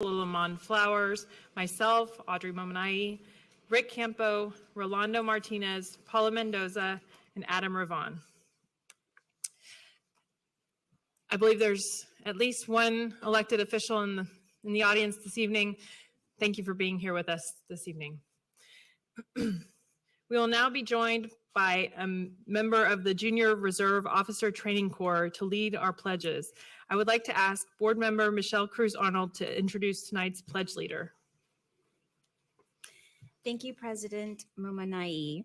Lamont Flowers, myself, Audrey Momanai, Rick Campo, Rolando Martinez, Paula Mendoza, and Adam Ravon. I believe there's at least one elected official in the audience this evening. Thank you for being here with us this evening. We will now be joined by a member of the Junior Reserve Officer Training Corps to lead our pledges. I would like to ask Board Member Michelle Cruz-Arnold to introduce tonight's pledge leader. Thank you, President Momanai.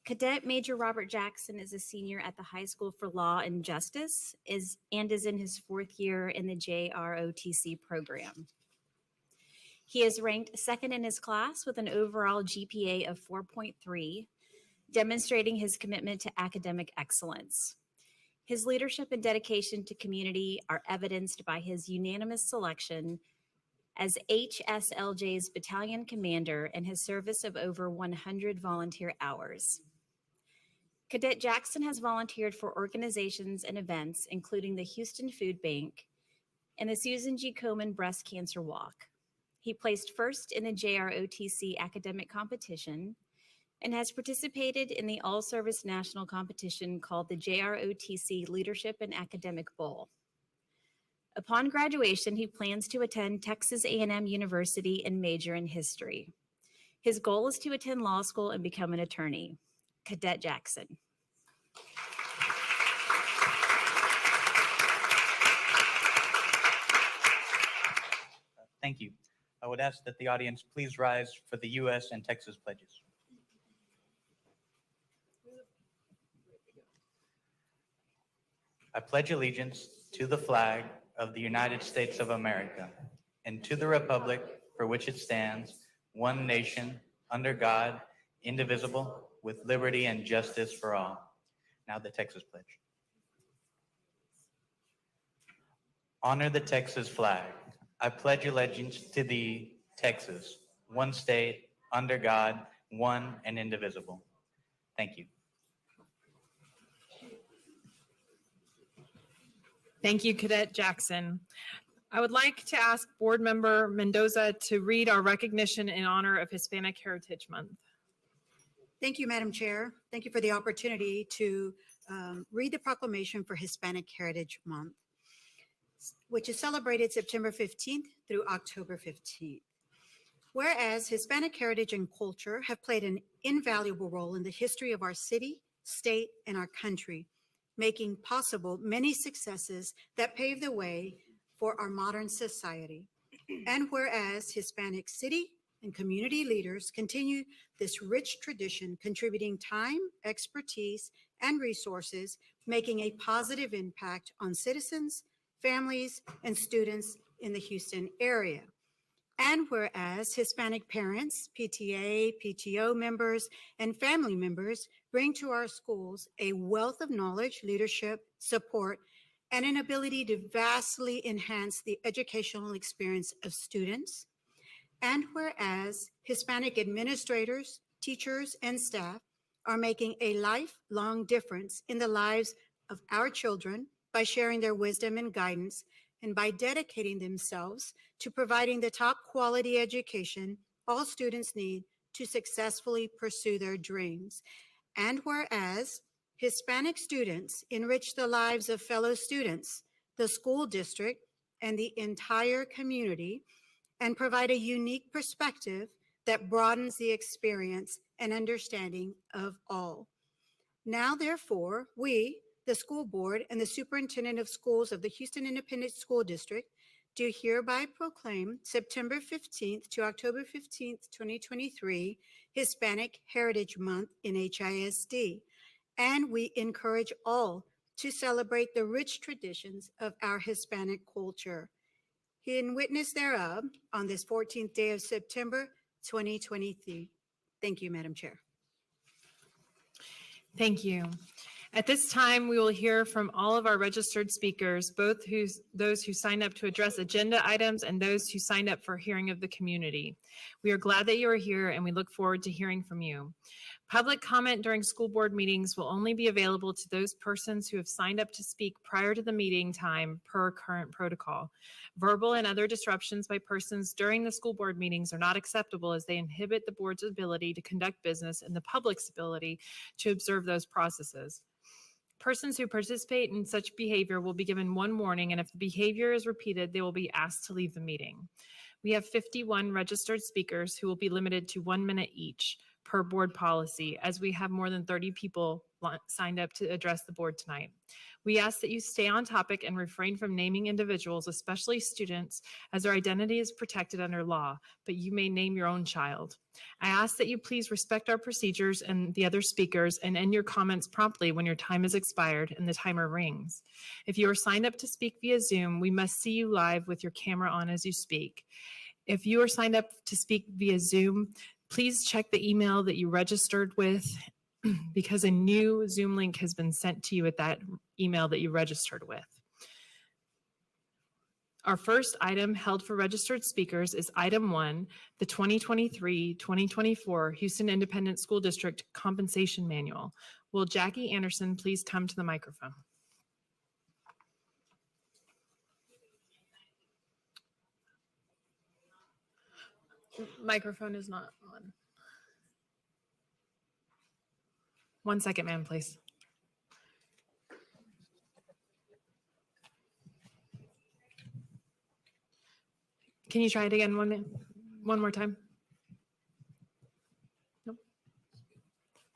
Cadet Major Robert Jackson is a senior at the High School for Law and Justice and is in his 4th year in the JROTC program. He is ranked 2nd in his class with an overall GPA of 4.3, demonstrating his commitment to academic excellence. His leadership and dedication to community are evidenced by his unanimous selection as HSLJ's battalion commander and his service of over 100 volunteer hours. Cadet Jackson has volunteered for organizations and events, including the Houston Food Bank and the Susan G. Komen Breast Cancer Walk. He placed 1st in the JROTC academic competition and has participated in the all-service national competition called the JROTC Leadership and Academic Bowl. Upon graduation, he plans to attend Texas A&M University and major in history. His goal is to attend law school and become an attorney. Cadet Jackson. Thank you. I would ask that the audience please rise for the U.S. and Texas pledges. I pledge allegiance to the flag of the United States of America and to the republic for which it stands, one nation, under God, indivisible, with liberty and justice for all. Now the Texas pledge. Honor the Texas flag. I pledge allegiance to thee, Texas, one state, under God, one and indivisible. Thank you. Thank you, Cadet Jackson. I would like to ask Board Member Mendoza to read our recognition in honor of Hispanic Heritage Month. Thank you, Madam Chair. Thank you for the opportunity to read the proclamation for Hispanic Heritage Month, which is celebrated September 15th through October 15th. Whereas Hispanic heritage and culture have played an invaluable role in the history of our city, state, and our country, making possible many successes that pave the way for our modern society. And whereas Hispanic city and community leaders continue this rich tradition, contributing time, expertise, and resources, making a positive impact on citizens, families, and students in the Houston area. And whereas Hispanic parents, PTA, PTO members, and family members bring to our schools a wealth of knowledge, leadership, support, and an ability to vastly enhance the educational experience of students. And whereas Hispanic administrators, teachers, and staff are making a lifelong difference in the lives of our children by sharing their wisdom and guidance, and by dedicating themselves to providing the top quality education all students need to successfully pursue their dreams. And whereas Hispanic students enrich the lives of fellow students, the school district, and the entire community, and provide a unique perspective that broadens the experience and understanding of all. Now, therefore, we, the school board and the superintendent of schools of the Houston Independent School District, do hereby proclaim September 15th to October 15th, 2023, Hispanic Heritage Month in HISD. And we encourage all to celebrate the rich traditions of our Hispanic culture. In witness thereof, on this 14th day of September, 2023. Thank you, Madam Chair. Thank you. At this time, we will hear from all of our registered speakers, both those who signed up to address agenda items and those who signed up for hearing of the community. We are glad that you are here and we look forward to hearing from you. Public comment during school board meetings will only be available to those persons who have signed up to speak prior to the meeting time per current protocol. Verbal and other disruptions by persons during the school board meetings are not acceptable as they inhibit the board's ability to conduct business and the public's ability to observe those processes. Persons who participate in such behavior will be given one warning, and if the behavior is repeated, they will be asked to leave the meeting. We have 51 registered speakers who will be limited to 1 minute each per board policy, as we have more than 30 people signed up to address the board tonight. We ask that you stay on topic and refrain from naming individuals, especially students, as their identity is protected under law, but you may name your own child. I ask that you please respect our procedures and the other speakers and end your comments promptly when your time is expired and the timer rings. If you are signed up to speak via Zoom, we must see you live with your camera on as you speak. If you are signed up to speak via Zoom, please check the email that you registered with because a new Zoom link has been sent to you at that email that you registered with. Our first item held for registered speakers is item 1, the 2023-2024 Houston Independent School District Compensation Manual. Will Jackie Anderson please come to the microphone? Microphone is not on. 1 second, ma'am, please. Can you try it again one more time? Nope.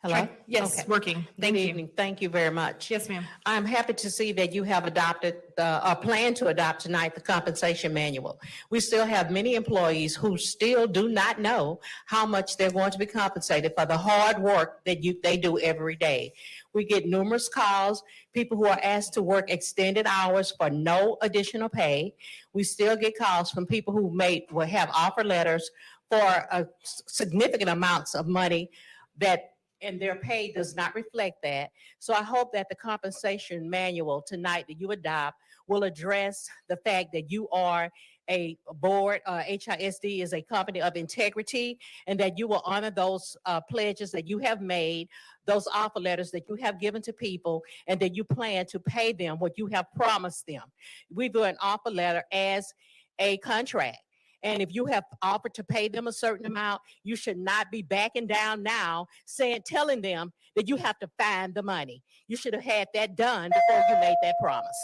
Hello? Try. Yes, Okay. working. Good Thank you. evening. Thank you very much. Yes, ma'am. I'm happy to see that you have adopted, or plan to adopt tonight, the compensation manual. We still have many employees who still do not know how much they're going to be compensated for the hard work that they do every day. We get numerous calls, people who are asked to work extended hours for no additional pay. We still get calls from people who will have offer letters for significant amounts of money and their pay does not reflect that. So I hope that the compensation manual tonight that you adopt will address the fact that you are a board, HISD is a company of integrity, and that you will honor those pledges that you have made, those offer letters that you have given to people, and that you plan to pay them what you have promised them. We do an offer letter as a contract. And if you have offered to pay them a certain amount, you should not be backing down now telling them that you have to find the money. You should have had that done before you made that promise.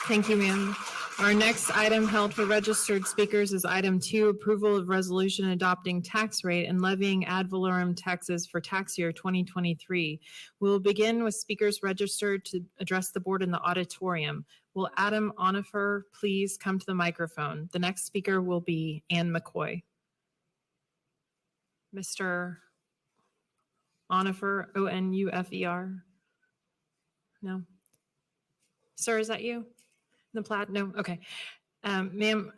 Thank you, ma'am. Our next item held for registered speakers is item 2, approval of resolution adopting tax rate and levying ad valorem taxes for tax year 2023. We will begin with speakers registered to address the board in the auditorium. Will Adam Onifer please come to the microphone? The next speaker will be Ann McCoy. Mr. Onifer, O-N-U-F-E-R? No? Sir, is that you? The plaid? No? Okay. Ma'am,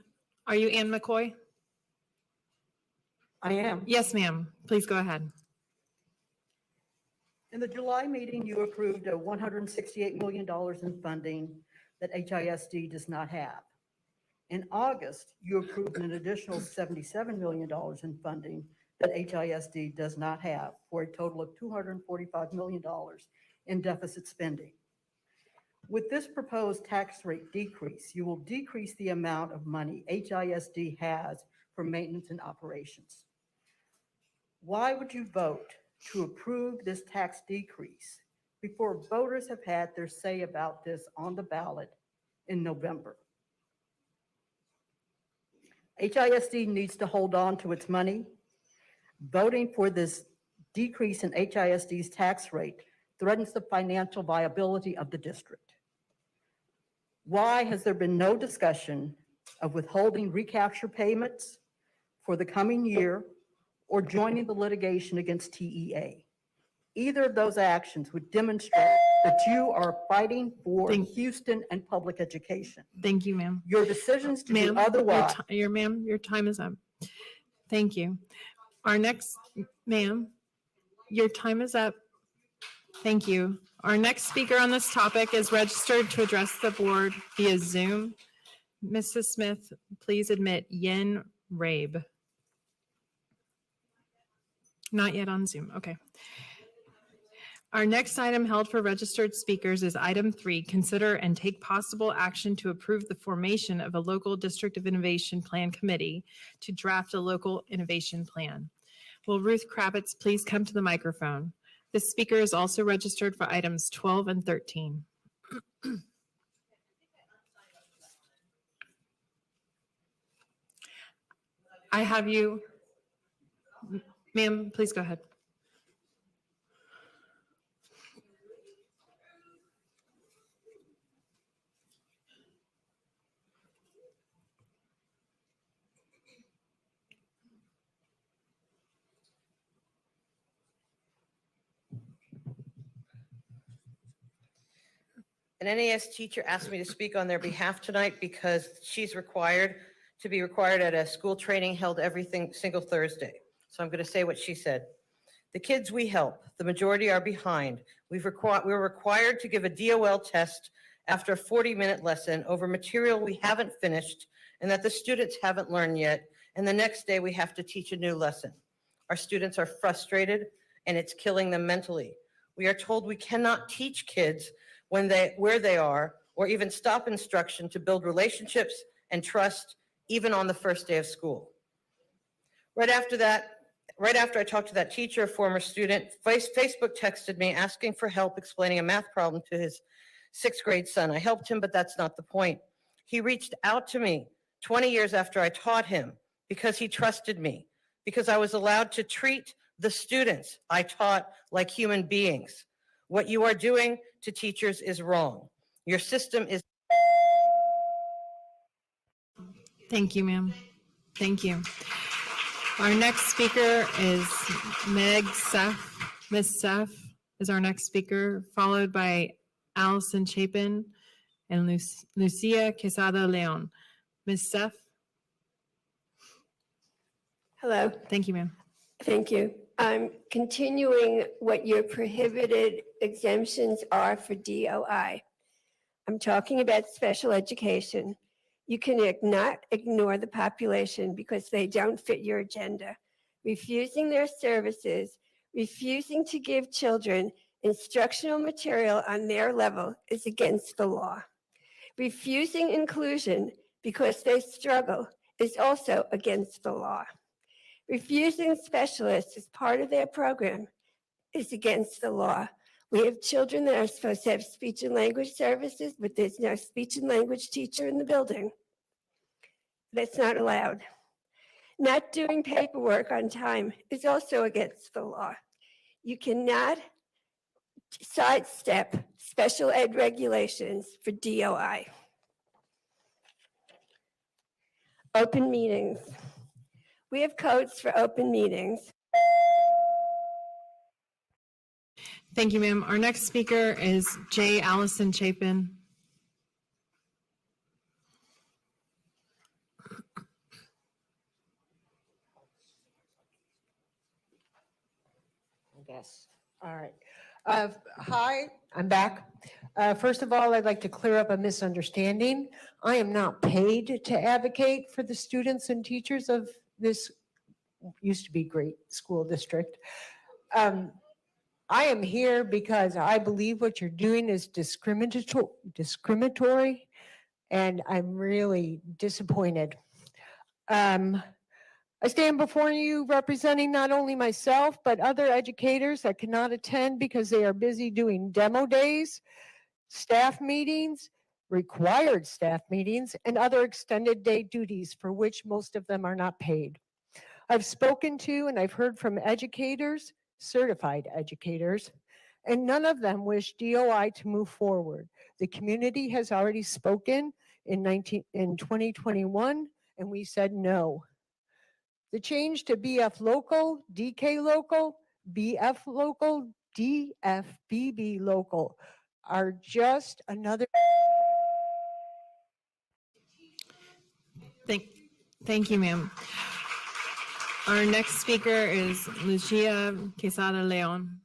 are you Ann McCoy? I am. Yes, ma'am. Please go ahead. In the July meeting, you approved $168 million in funding that HISD does not have. In August, you approved an additional $77 million in funding that HISD does not have, for a total of $245 million in deficit spending. With this proposed tax rate decrease, you will decrease the amount of money HISD has for maintenance and operations. Why would you vote to approve this tax decrease before voters have had their say about this on the ballot in November? HISD needs to hold on to its money. Voting for this decrease in HISD's tax rate threatens the financial viability of the district. Why has there been no discussion of withholding recapture payments for the coming year or joining the litigation against TEA? Either of those actions would demonstrate that you are fighting for Houston and public education. Thank you, ma'am. Your decisions to do Ma'am, otherwise. ma'am, your time is up. Thank you. Our next, ma'am, your time is up. Thank you. Our next speaker on this topic is registered to address the board via Zoom. Mrs. Smith, please admit Yen Rabe. Not yet on Zoom. Okay. Our next item held for registered speakers is item 3, consider and take possible action to approve the formation of a local District of Innovation Plan Committee to draft a local innovation plan. Will Ruth Kravitz please come to the microphone? This speaker is also registered for items 12 and 13. I have you, ma'am, please go ahead. An NAS teacher asked me to speak on their behalf tonight because she's required at a school training held every single Thursday. So I'm going to say what she said. The kids we help, the majority are behind. We're required to give a DOL test after a 40-minute lesson over material we haven't finished and that the students haven't learned yet. And the next day we have to teach a new lesson. Our students are frustrated and it's killing them mentally. We are told we cannot teach kids where they are, or even stop instruction to build relationships and trust, even on the first day of school. Right after I talked to that teacher, a former student, Facebook texted me asking for help explaining a math problem to his 6th grade son. I helped him, but that's not the point. He reached out to me 20 years after I taught him because he trusted me, because I was allowed to treat the students I taught like human beings. What you are doing to teachers is wrong. Your system is. Thank you, ma'am. Thank you. Our next speaker is Meg Seff. Ms. Seff is our next speaker, followed by Allison Chapin and Lucia Quesada Leon. Ms. Seff? Hello, Thank you, ma'am. thank you. I'm continuing what your prohibited exemptions are for DOI. I'm talking about special education. You cannot ignore the population because they don't fit your agenda. Refusing their services, refusing to give children instructional material on their level is against the law. Refusing inclusion because they struggle is also against the law. Refusing specialists as part of their program is against the law. We have children that are supposed to have speech and language services, but there's no speech and language teacher in the building. That's not allowed. Not doing paperwork on time is also against the law. You cannot sidestep special ed regulations for DOI. Open meetings. We have codes for open meetings. Thank you, ma'am. Our next speaker is J. Allison Chapin. Yes, all right. Hi, I'm back. First of all, I'd like to clear up a misunderstanding. I am not paid to advocate for the students and teachers of this used to be great school district. I am here because I believe what you're doing is discriminatory, and I'm really disappointed. I stand before you representing not only myself, but other educators that cannot attend because they are busy doing demo days, staff meetings, required staff meetings, and other extended day duties for which most of them are not paid. I've spoken to and I've heard from educators, certified educators, and none of them wish DOI to move forward. The community has already spoken in 2021, and we said no. The change to BF local, DK local, BF local, DFBB local are just another. Thank you, ma'am. Our next speaker is Lucia Quesada Leon.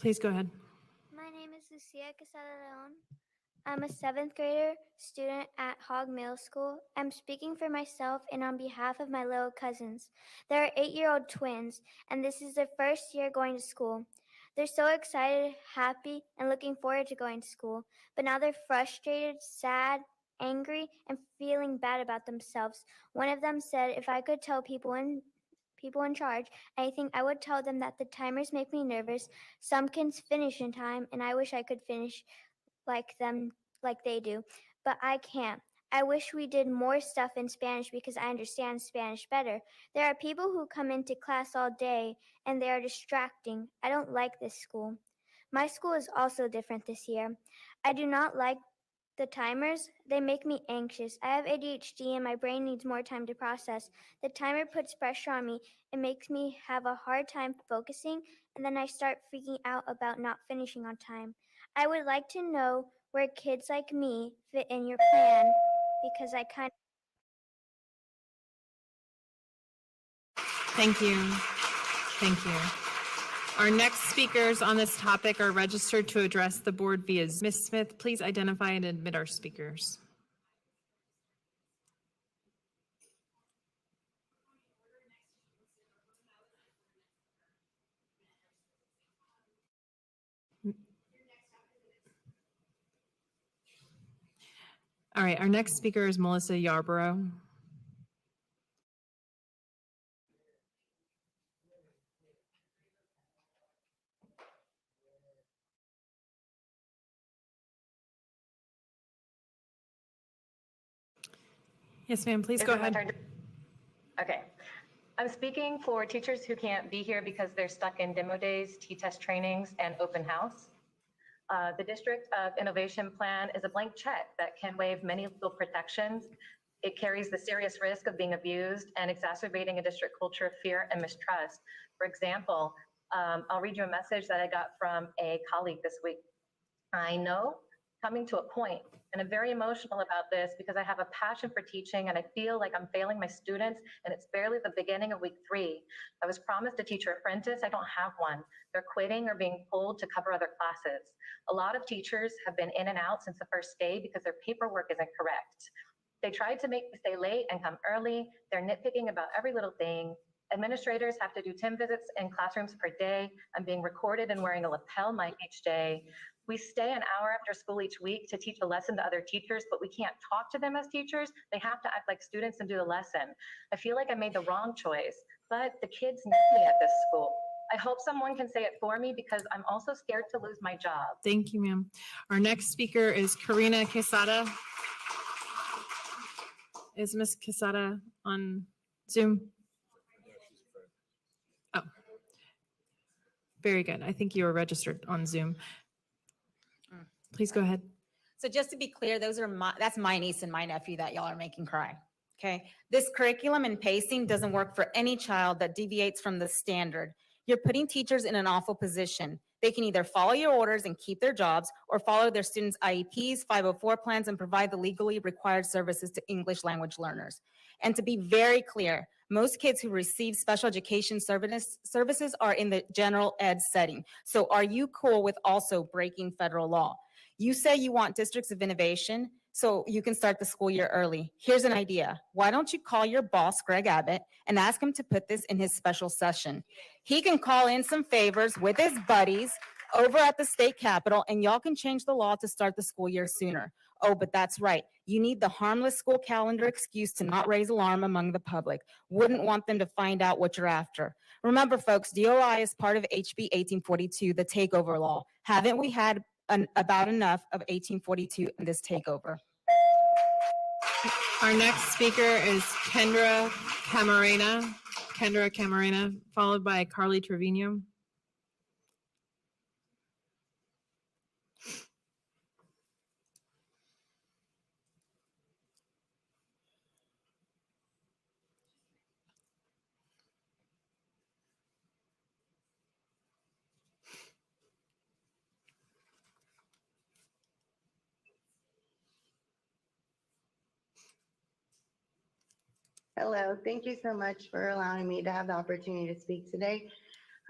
Please go ahead. My name is Lucia Quesada Leon. I'm a 7th grader student at Hogg Middle School. I'm speaking for myself and on behalf of my little cousins. They're 8-year-old twins, and this is their first year going to school. They're so excited, happy, and looking forward to going to school, but now they're frustrated, sad, angry, and feeling bad about themselves. One of them said if I could tell people in charge, I think I would tell them that the timers make me nervous. Some kids finish in time, and I wish I could finish like they do, but I can't. I wish we did more stuff in Spanish because I understand Spanish better. There are people who come into class all day and they are distracting. I don't like this school. My school is also different this year. I do not like the timers. They make me anxious. I have ADHD and my brain needs more time to process. The timer puts pressure on me. It makes me have a hard time focusing, and then I start freaking out about not finishing on time. I would like to know where kids like me fit in your plan because I kind Thank you. Thank you. Our next speakers on this topic are registered to address the board via Zoom. Ms. Smith, please identify and admit our speakers. All right, our next speaker is Melissa Yarborough. Yes, ma'am, please Is go it my ahead. turn Okay. I'm speaking for teachers who can't be here because they're stuck in demo days, T-test trainings, and open house. The District of Innovation Plan is a blank check that can waive many legal protections. It carries the serious risk of being abused and exacerbating a district culture of fear and mistrust. For example, I'll read you a message that I got from a colleague this week. I know coming to a point, and I'm very emotional about this because I have a passion for teaching and I feel like I'm failing my students and it's barely the beginning of week 3. I was promised a teacher apprentice. I don't have one. They're quitting or being pulled to cover other classes. A lot of teachers have been in and out since the first day because their paperwork isn't correct. They tried to make me stay late and come early. They're nitpicking about every little thing. Administrators have to do 10 visits in classrooms per day. I'm being recorded and wearing a lapel mic each day. We stay an hour after school each week to teach a lesson to other teachers, but we can't talk to them as teachers. They have to act like students and do the lesson. I feel like I made the wrong choice, but the kids need me at this school. I hope someone can say it for me because I'm also scared to lose my job. Thank you, ma'am. Our next speaker is Karina Quesada. Is Ms. Quesada on Zoom? Oh, very good. I think you are registered on Zoom. Please go ahead. So just to be clear, that's my niece and my nephew that y'all are making cry. Okay. This curriculum and pacing doesn't work for any child that deviates from the standard. You're putting teachers in an awful position. They can either follow your orders and keep their jobs or follow their students' IEPs, 504 plans, and provide the legally required services to English language learners. And to be very clear, most kids who receive special education services are in the general ed setting. So are you cool with also breaking federal law? You say you want districts of innovation so you can start the school year early. Here's an idea. Why don't you call your boss, Greg Abbott, and ask him to put this in his special session? He can call in some favors with his buddies over at the state capitol, and y'all can change the law to start the school year sooner. Oh, but that's right. You need the harmless school calendar excuse to not raise alarm among the public. Wouldn't want them to find out what you're after. Remember, folks, DOI is part of HB 1842, the takeover law. Haven't we had about enough of 1842 in this takeover? Our next speaker is Kendra Camarena. Kendra Camarena, followed by Carly Trevino. Hello, thank you so much for allowing me to have the opportunity to speak today.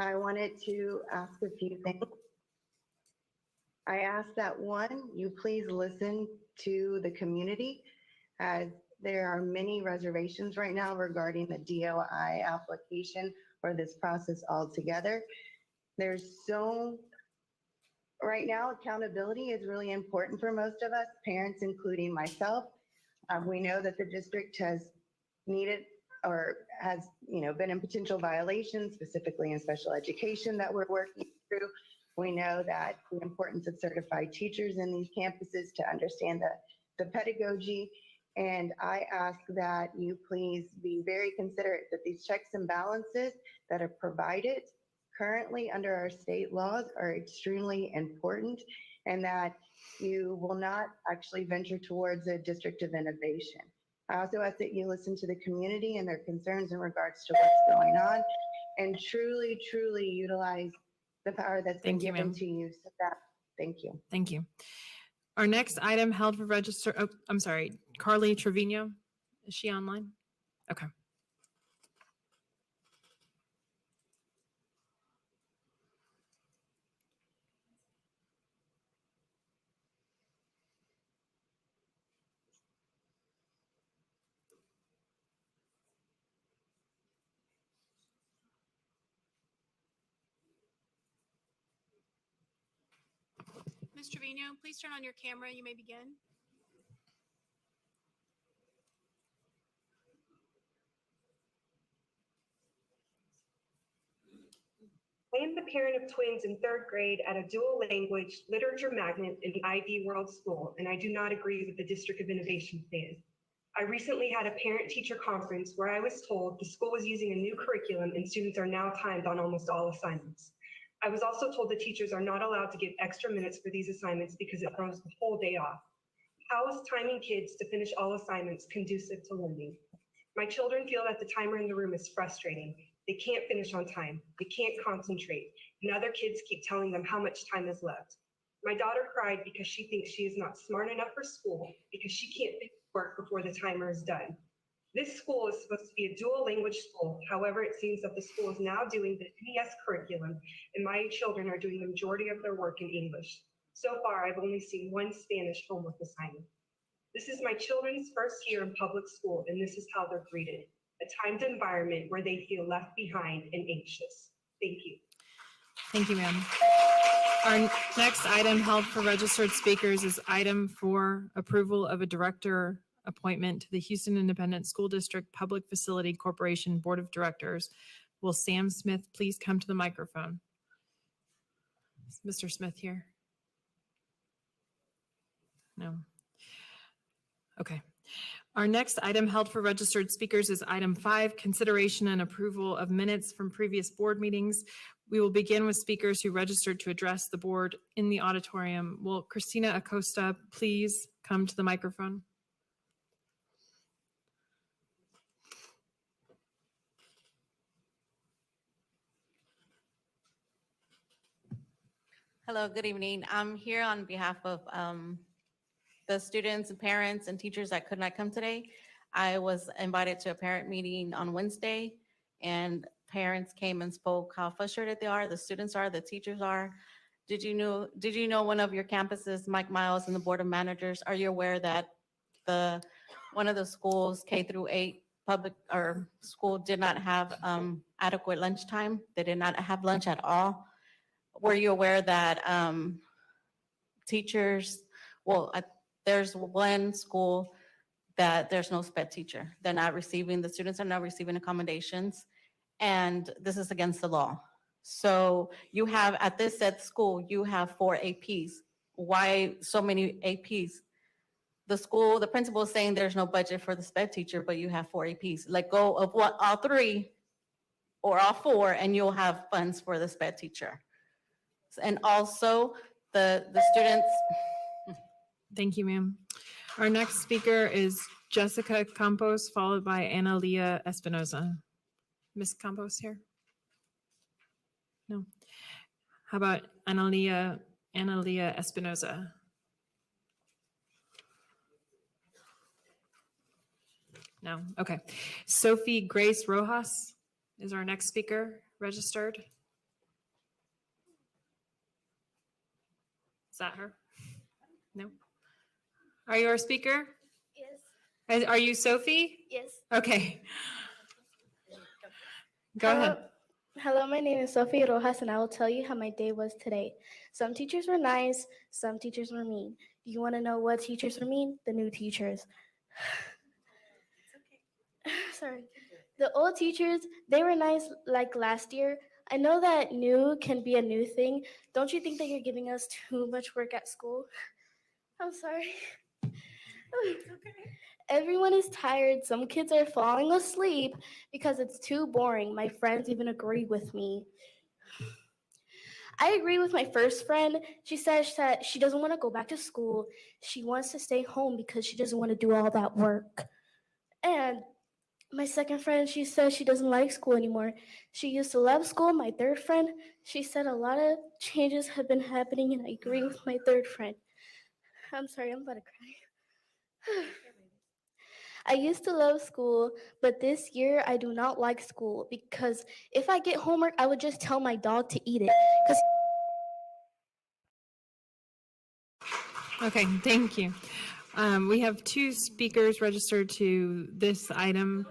I wanted to ask a few things. I ask that one, you please listen to the community, as there are many reservations right now regarding the DOI application or this process altogether. Right now, accountability is really important for most of us, parents, including myself. We know that the district has needed or has, been in potential violations, specifically in special education that we're working through. We know that the importance of certified teachers in these campuses to understand the pedagogy. And I ask that you please be very considerate that these checks and balances that are provided currently under our state laws are extremely important, and that you will not actually venture towards a district of innovation. I also ask that you listen to the community and their concerns in regards to what's going on, and truly, truly utilize the power that's been Thank you, given ma'am. to you. Thank you. Thank you. Our next item held for register, oh, I'm sorry, Carly Trevino. Is she online? Okay. Ms. Trevino, please turn on your camera. You may begin. I am the parent of twins in 3rd grade at a dual language literature magnet in the IB World School, and I do not agree with the District of Innovation plan. I recently had a parent-teacher conference where I was told the school was using a new curriculum and students are now timed on almost all assignments. I was also told the teachers are not allowed to give extra minutes for these assignments because it throws the whole day off. How is timing kids to finish all assignments conducive to learning? My children feel that the timer in the room is frustrating. They can't finish on time. They can't concentrate. And other kids keep telling them how much time is left. My daughter cried because she thinks she is not smart enough for school because she can't finish work before the timer is done. This school is supposed to be a dual language school. However, it seems that the school is now doing the NES curriculum, and my children are doing the majority of their work in English. So far, I've only seen one Spanish homework assignment. This is my children's first year in public school, and this is how they're greeted: a timed environment where they feel left behind and anxious. Thank you. Thank you, ma'am. Our next item held for registered speakers is item 4, approval of a director appointment to the Houston Independent School District Public Facility Corporation Board of Directors. Will Sam Smith please come to the microphone? Is Mr. Smith here? No. Okay. Our next item held for registered speakers is item 5, consideration and approval of minutes from previous board meetings. We will begin with speakers who registered to address the board in the auditorium. Will Christina Acosta please come to the microphone? Hello, good evening. I'm here on behalf of the students and parents and teachers that could not come today. I was invited to a parent meeting on Wednesday, and parents came and spoke how frustrated they are, the students are, the teachers are. Did you know one of your campuses, Mike Miles, and the Board of Managers, are you aware that one of the schools, K-8 public or school, did not have adequate lunchtime? They did not have lunch at all. Were you aware that teachers, there's one school that there's no SPED teacher. The students are not receiving accommodations, and this is against the law. So you have, at this said school, you have 4 APs. Why so many APs? The principal is saying there's no budget for the SPED teacher, but you have 4 APs. Let go of all 3 or all 4, and you'll have funds for the SPED teacher. And also the students. Thank you, ma'am. Our next speaker is Jessica Campos, followed by Analia Espinoza. Ms. Campos here? No. How about Analia Espinoza? No, okay. Sophie Grace Rojas is our next speaker registered. that her? No? Are you our speaker? Yes. Are you Sophie? Yes. Okay. Go Hello. ahead. Hello, my name is Sophie Rojas, and I will tell you how my day was today. Some teachers were nice, some teachers were mean. Do you want to know what teachers were mean? The new teachers. Sorry. The old teachers, they were nice like last year. I know that new can be a new thing. Don't you think that you're giving us too much work at school? I'm sorry. Everyone is tired. Some kids are falling asleep because it's too boring. My friends even agree with me. I agree with my first friend. She says that she doesn't want to go back to school. She wants to stay home because she doesn't want to do all that work. And my second friend, she says she doesn't like school anymore. She used to love school. My third friend, she said a lot of changes have been happening, and I agree with my third friend. I'm sorry, I'm about to cry. I used to love school, but this year I do not like school because if I get homework, I would just tell my dog to eat it. Okay, thank you. We have 2 speakers registered to this item.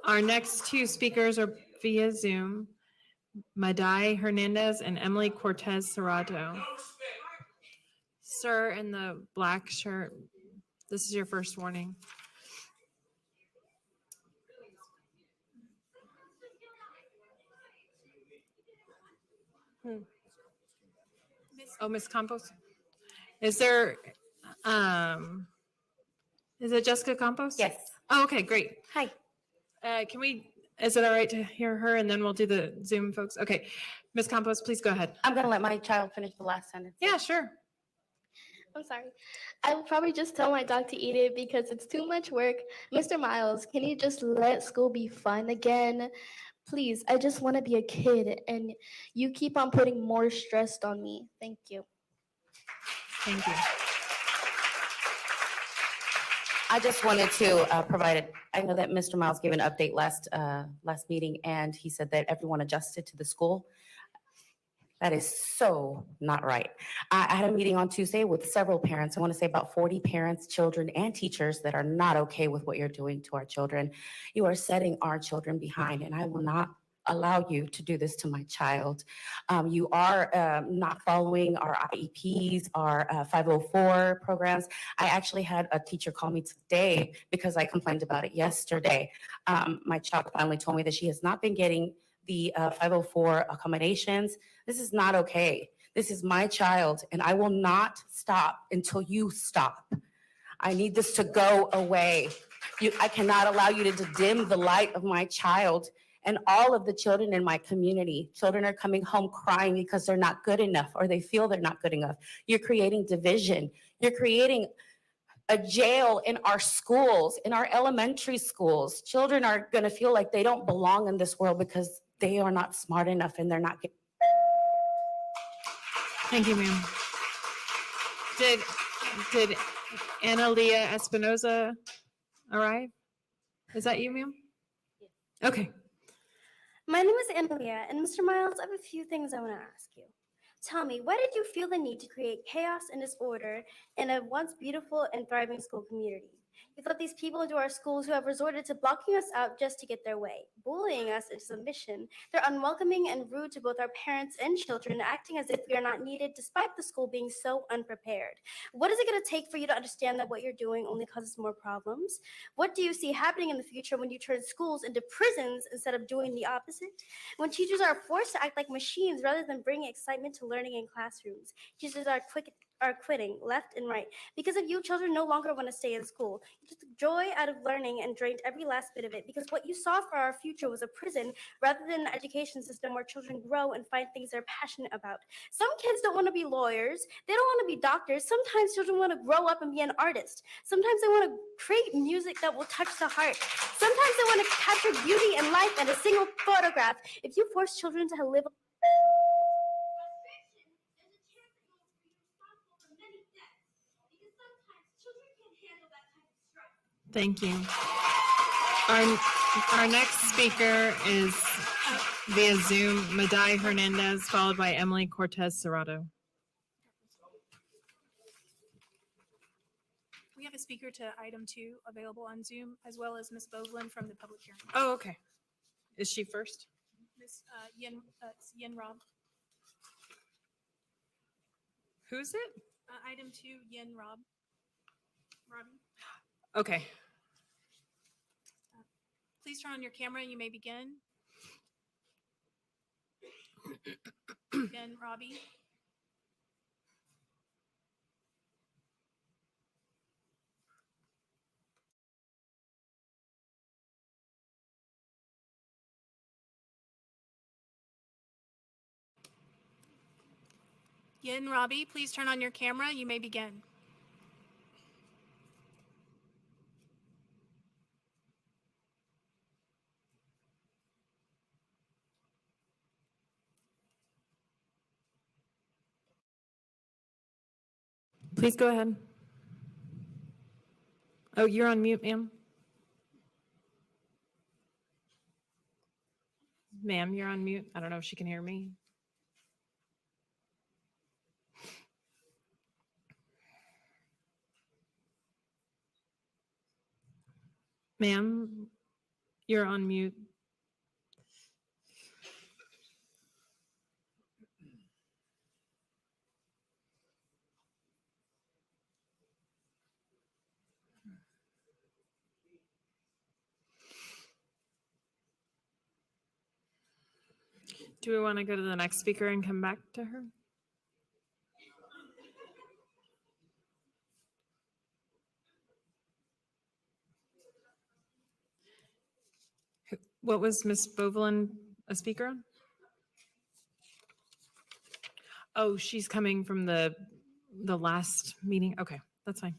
Our next 2 speakers are via Zoom, Madai Hernandez and Emily Cortez Serrato. Sir in the black shirt, this is your first warning. Oh, Ms. Campos? Is there, is it Jessica Campos? Yes. Oh, okay, great. Hi. Is it all right to hear her and then we'll do the Zoom folks? Okay. Ms. Campos, please go ahead. I'm going to let my child finish the last sentence. Yeah, sure. I'm sorry. I will probably just tell my dog to eat it because it's too much work. Mr. Miles, can you just let school be fun again? Please, I just want to be a kid, and you keep on putting more stress on me. Thank you. Thank you. I just wanted to provide it. I know that Mr. Miles gave an update last meeting, and he said that everyone adjusted to the school. That is so not right. I had a meeting on Tuesday with several parents. I want to say about 40 parents, children, and teachers that are not okay with what you're doing to our children. You are setting our children behind, and I will not allow you to do this to my child. You are not following our IEPs, our 504 programs. I actually had a teacher call me today because I complained about it yesterday. My child finally told me that she has not been getting the 504 accommodations. This is not okay. This is my child, and I will not stop until you stop. I need this to go away. I cannot allow you to dim the light of my child and all of the children in my community. Children are coming home crying because they're not good enough or they feel they're not good enough. You're creating division. You're creating a jail in our schools, in our elementary schools. Children are going to feel like they don't belong in this world because they are not smart enough and they're not. Thank you, ma'am. Did Analia Espinoza arrive? Is that you, ma'am? Okay. My name is Analia, and Mr. Miles, I have a few things I want to ask you. Tell me, why did you feel the need to create chaos and disorder in a once beautiful and thriving school community? You let these people into our schools who have resorted to blocking us out just to get their way, bullying us into submission. They're unwelcoming and rude to both our parents and children, acting as if we are not needed despite the school being so unprepared. What is it going to take for you to understand that what you're doing only causes more problems? What do you see happening in the future when you turn schools into prisons instead of doing the opposite? When teachers are forced to act like machines rather than bringing excitement to learning in classrooms. Teachers are quitting left and right because of you. Children no longer want to stay in school. You took joy out of learning and drained every last bit of it because what you saw for our future was a prison rather than an education system where children grow and find things they're passionate about. Some kids don't want to be lawyers. They don't want to be doctors. Sometimes children want to grow up and be an artist. Sometimes they want to create music that will touch the heart. Sometimes they want to capture beauty and life in a single photograph. If you force children to live Thank you. Our next speaker is Via Zoom, Madai Hernandez, followed by Emily Cortez Serrato. We have a speaker to item 2 available on Zoom, as well as Ms. Bovelin from the public hearing. Oh, okay. Is she first? Ms. Yen Rob. Who's it? Item 2, Yen Rob. Robbie, Okay. please turn on your camera. You may begin. Yen Robbie. Yen Robbie, please turn on your camera. You may begin. Please go ahead. Oh, you're on mute, ma'am. Ma'am, you're on mute. I don't know if she can hear me. Ma'am, you're on mute. Do we want to go to the next speaker and come back to her? What was Ms. Bovelin a speaker on? Oh, she's coming from the last meeting. Okay, that's fine.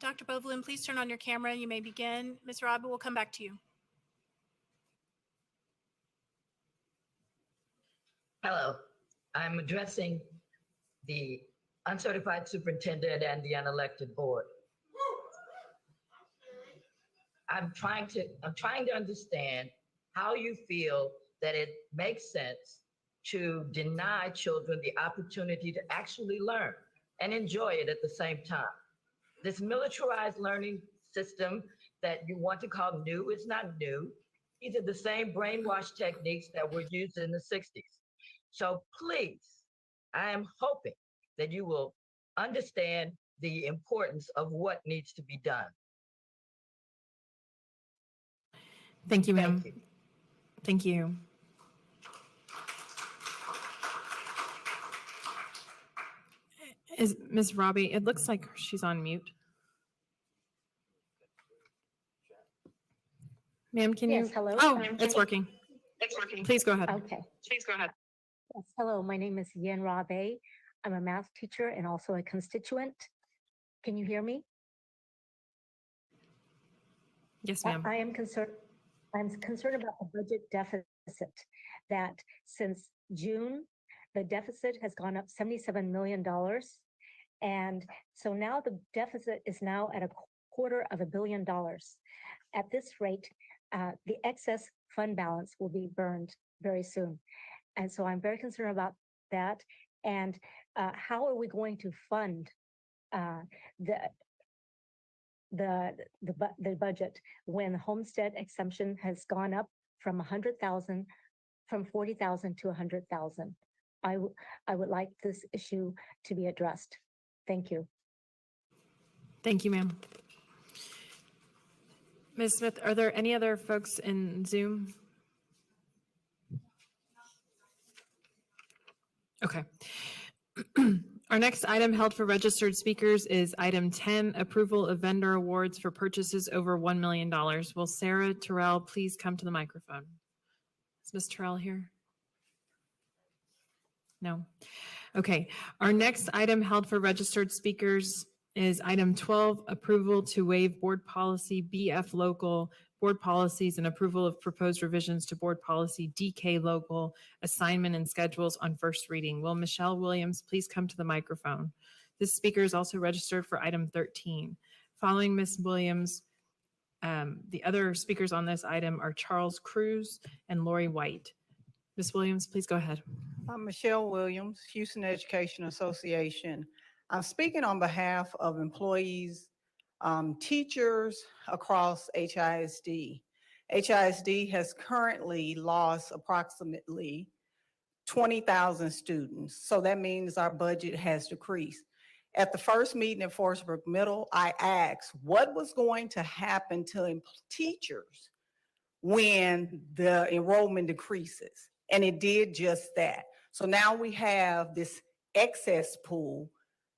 Dr. Bovelin, please turn on your camera. You may begin. Ms. Robbie, we'll come back to you. Hello, I'm addressing the uncertified superintendent and the unelected board. I'm trying to understand how you feel that it makes sense to deny children the opportunity to actually learn and enjoy it at the same time. This militarized learning system that you want to call new is not new. These are the same brainwash techniques that were used in the 60s. So please, I am hoping that you will understand the importance of what needs to be done. Thank you, ma'am. Thank you. Is Ms. Robbie, it looks like she's on mute. Ma'am, can you? Yes, hello. Oh, it's working. It's working. Please go ahead. Okay. Please go ahead. Yes, hello, my name is Yen Rabe. I'm a math teacher and also a constituent. Can you hear me? Yes, ma'am. I am concerned. I'm concerned about the budget deficit, that since June, the deficit has gone up $77 million. And so now the deficit is now at $250 million. At this rate, the excess fund balance will be burned very soon. And so I'm very concerned about that. And how are we going to fund the budget when the homestead exemption has gone up from 100,000, from 40,000 to 100,000? I would like this issue to be addressed. Thank you. Thank you, ma'am. Ms. Smith, are there any other folks in Zoom? Okay. Our next item held for registered speakers is item 10, approval of vendor awards for purchases over $1 million. Will Sarah Terrell please come to the microphone? Is Ms. Terrell here? No. Okay. Our next item held for registered speakers is item 12, approval to waive board policy BF local board policies and approval of proposed revisions to board policy DK local assignment and schedules on first reading. Will Michelle Williams please come to the microphone This speaker is also registered for item 13. Following Ms. Williams, the other speakers on this item are Charles Cruz and Lori White. Ms. Williams, please go ahead. I'm Michelle Williams, Houston Education Association. I'm speaking on behalf of employees, teachers across HISD. HISD has currently lost approximately 20,000 students. So that means our budget has decreased. At the first meeting at Forestbrook Middle, I asked what was going to happen to teachers when the enrollment decreases. And it did just that. So now we have this excess pool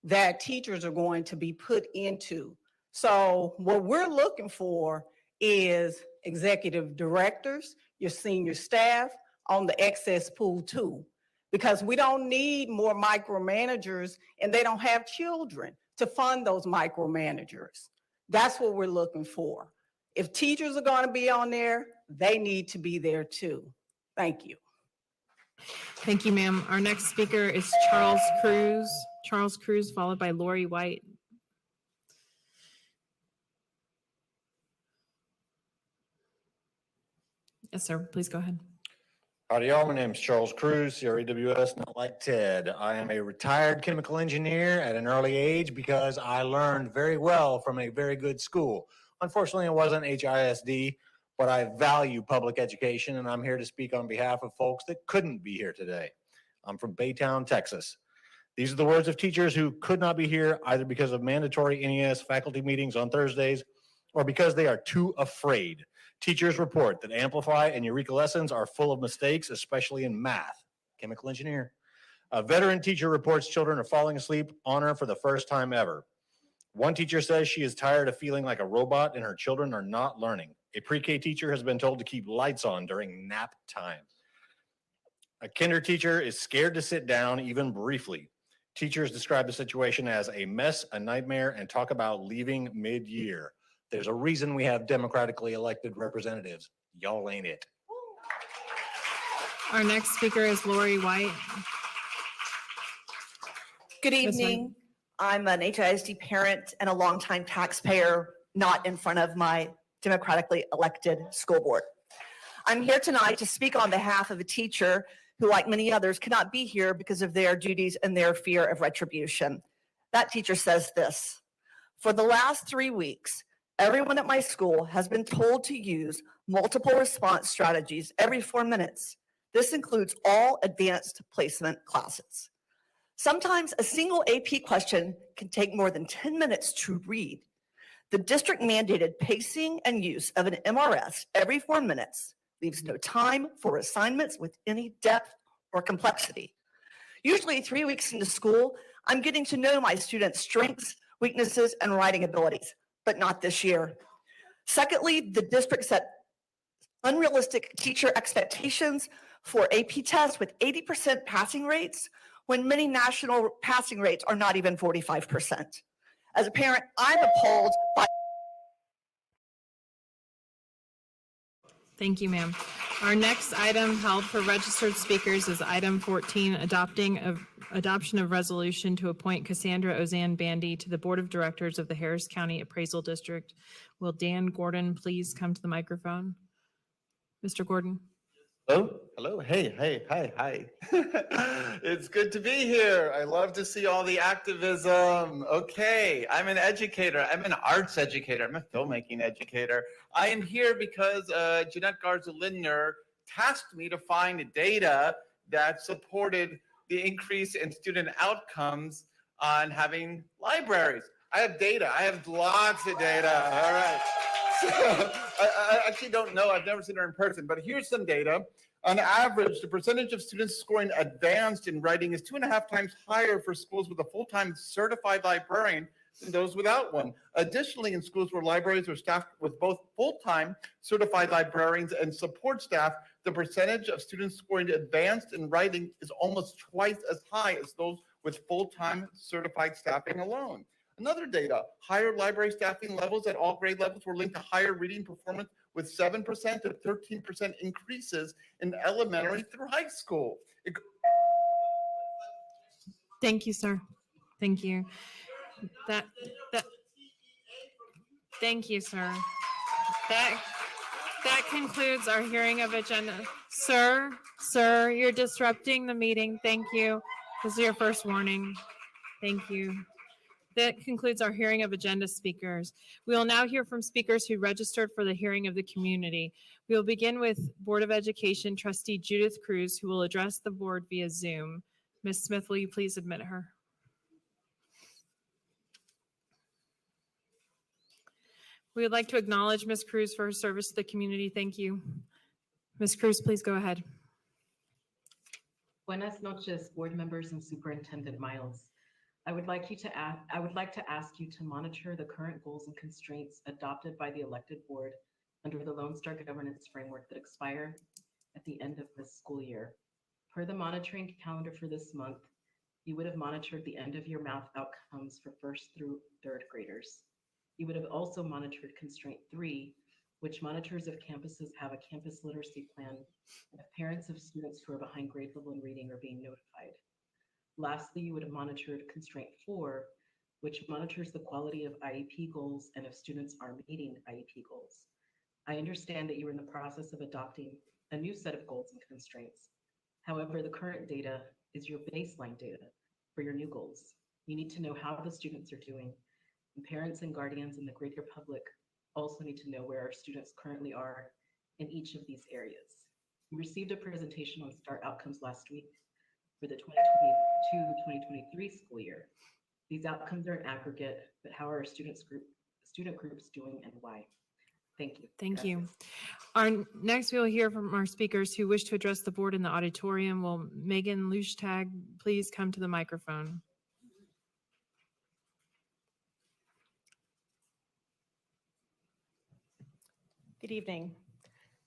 that teachers are going to be put into. So what we're looking for is executive directors, your senior staff on the excess pool too, because we don't need more micromanagers and they don't have children to fund those micromanagers. That's what we're looking for. If teachers are going to be on there, they need to be there too. Thank you. Thank you, ma'am. Our next speaker is Charles Cruz. Charles Cruz, followed by Lori White. Yes, sir. Please go ahead. Howdy, y'all. My name is Charles Cruz, CREWS, not like Ted. I am a retired chemical engineer at an early age because I learned very well from a very good school. Unfortunately, it wasn't HISD, but I value public education, and I'm here to speak on behalf of folks that couldn't be here today. I'm from Baytown, Texas. These are the words of teachers who could not be here either because of mandatory NES faculty meetings on Thursdays or because they are too afraid. Teachers report that Amplify and Eureka lessons are full of mistakes, especially in math. Chemical engineer. A veteran teacher reports children are falling asleep on her for the first time ever. One teacher says she is tired of feeling like a robot and her children are not learning. A pre-K teacher has been told to keep lights on during nap time. A kinder teacher is scared to sit down even briefly. Teachers describe the situation as a mess, a nightmare, and talk about leaving mid-year. There's a reason we have democratically elected representatives. Y'all ain't it. Our next speaker is Lori White. Good Ms. White. evening. I'm an HISD parent and a longtime taxpayer, not in front of my democratically elected school board. I'm here tonight to speak on behalf of a teacher who, like many others, cannot be here because of their duties and their fear of retribution. That teacher says this: for the last 3 weeks, everyone at my school has been told to use multiple response strategies every 4 minutes. This includes all advanced placement classes. Sometimes a single AP question can take more than 10 minutes to read. The district mandated pacing and use of an MRS every 4 minutes leaves no time for assignments with any depth or complexity. Usually 3 weeks into school, I'm getting to know my students' strengths, weaknesses, and writing abilities, but not this year. Secondly, the district set unrealistic teacher expectations for AP tests with 80% passing rates when many national passing rates are not even 45%. As a parent, I'm appalled by. Thank you, ma'am. Our next item held for registered speakers is item 14, adoption of resolution to appoint Cassandra Ozanne Bandy to the Board of Directors of the Harris County Appraisal District. Will Dan Gordon please come to the microphone? Mr. Gordon. Hello, hello, hey, hi. It's good to be here. I love to see all the activism. Okay, I'm an educator. I'm an arts educator. I'm a filmmaking educator. I am here because Jeanette Garza-Lindner tasked me to find data that supported the increase in student outcomes on having libraries. I have data. I have lots of data. All right. So, I actually don't know. I've never seen her in person, but here's some data. On average, the percentage of students scoring advanced in writing is 2.5 times higher for schools with a full-time certified librarian than those without one. Additionally, in schools where libraries are staffed with both full-time certified librarians and support staff, the percentage of students scoring advanced in writing is almost twice as high as those with full-time certified staffing alone. Another data, higher library staffing levels at all grade levels were linked to higher reading performance with 7% to 13% increases in elementary through high school. Thank you, sir. Thank you. That, that, thank you, sir. That concludes our hearing of agenda. Sir, you're disrupting the meeting. Thank you. This is your first warning. Thank you. That concludes our hearing of agenda speakers. We will now hear from speakers who registered for the hearing of the community. We will begin with Board of Education trustee Judith Cruz, who will address the board via Zoom. Ms. Smith, will you please admit her? We would like to acknowledge Ms. Cruz for her service to the community. Thank you. Ms. Cruz, please go ahead. Buenas noches, board members and Superintendent Miles. I would like to ask you to monitor the current goals and constraints adopted by the elected board under the Lone Star governance framework that expire at the end of this school year. Per the monitoring calendar for this month, you would have monitored the end of year math outcomes for first through third graders. You would have also monitored constraint 3, which monitors if campuses have a campus literacy plan and if parents of students who are behind grade level in reading are being notified. Lastly, you would have monitored constraint 4, which monitors the quality of IEP goals and if students are meeting IEP goals. I understand that you are in the process of adopting a new set of goals and constraints. However, the current data is your baseline data for your new goals. You need to know how the students are doing, and parents and guardians and the greater public also need to know where our students currently are in each of these areas. We received a presentation on START outcomes last week for the 2022-2023 school year. These outcomes are in aggregate, but how are our student groups doing and why? Thank you. Thank you. Next, we will hear from our speakers who wish to address the board in the auditorium. Will Megan Lushtag please come to the microphone? Good evening.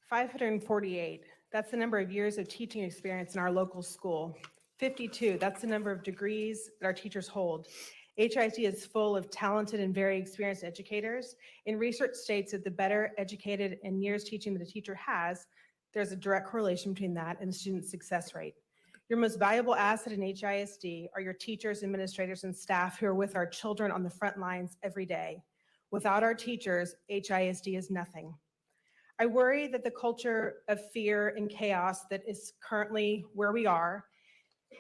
548, that's the number of years of teaching experience in our local school. 52, that's the number of degrees that our teachers hold. HISD is full of talented and very experienced educators, and research states that the better educated and years teaching that a teacher has, there's a direct correlation between that and the student success rate. Your most valuable asset in HISD are your teachers, administrators, and staff who are with our children on the front lines every day. Without our teachers, HISD is nothing. I worry that the culture of fear and chaos that is currently where we are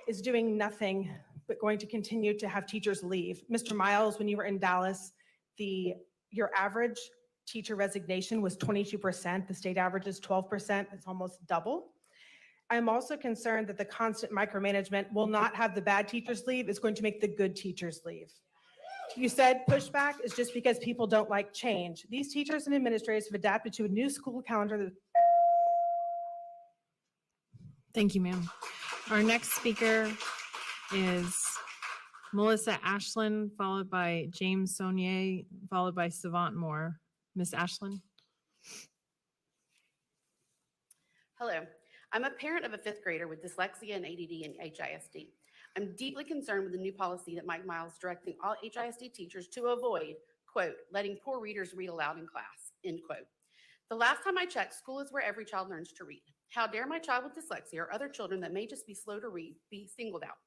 is doing nothing but going to continue to have teachers leave. Mr. Miles, when you were in Dallas, your average teacher resignation was 22%. The state average is 12%. It's almost double. I'm also concerned that the constant micromanagement will not have the bad teachers leave. It's going to make the good teachers leave. You said pushback is just because people don't like change. These teachers and administrators have adapted to a new school calendar. Thank you, ma'am. Our next speaker is Melissa Ashland, followed by James Saunier, followed by Savant Moore. Ms. Ashland. Hello, I'm a parent of a 5th grader with dyslexia and ADD and HISD. I'm deeply concerned with the new policy that Mike Miles is directing all HISD teachers to avoid, quote, letting poor readers read aloud in class, end quote. The last time I checked, school is where every child learns to read. How dare my child with dyslexia or other children that may just be slow to read be singled out?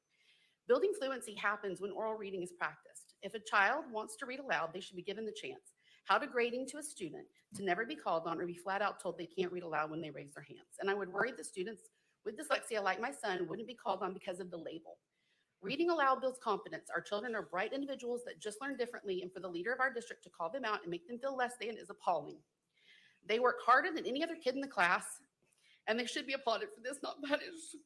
Building fluency happens when oral reading is practiced. If a child wants to read aloud, they should be given the chance. How degrading to a student to never be called on or be flat out told they can't read aloud when they raise their hands. And I would worry that students with dyslexia like my son wouldn't be called on because of the label. Reading aloud builds confidence. Our children are bright individuals that just learn differently, and for the leader of our district to call them out and make them feel less than is appalling. They work harder than any other kid in the class, and they should be applauded for this, not punished.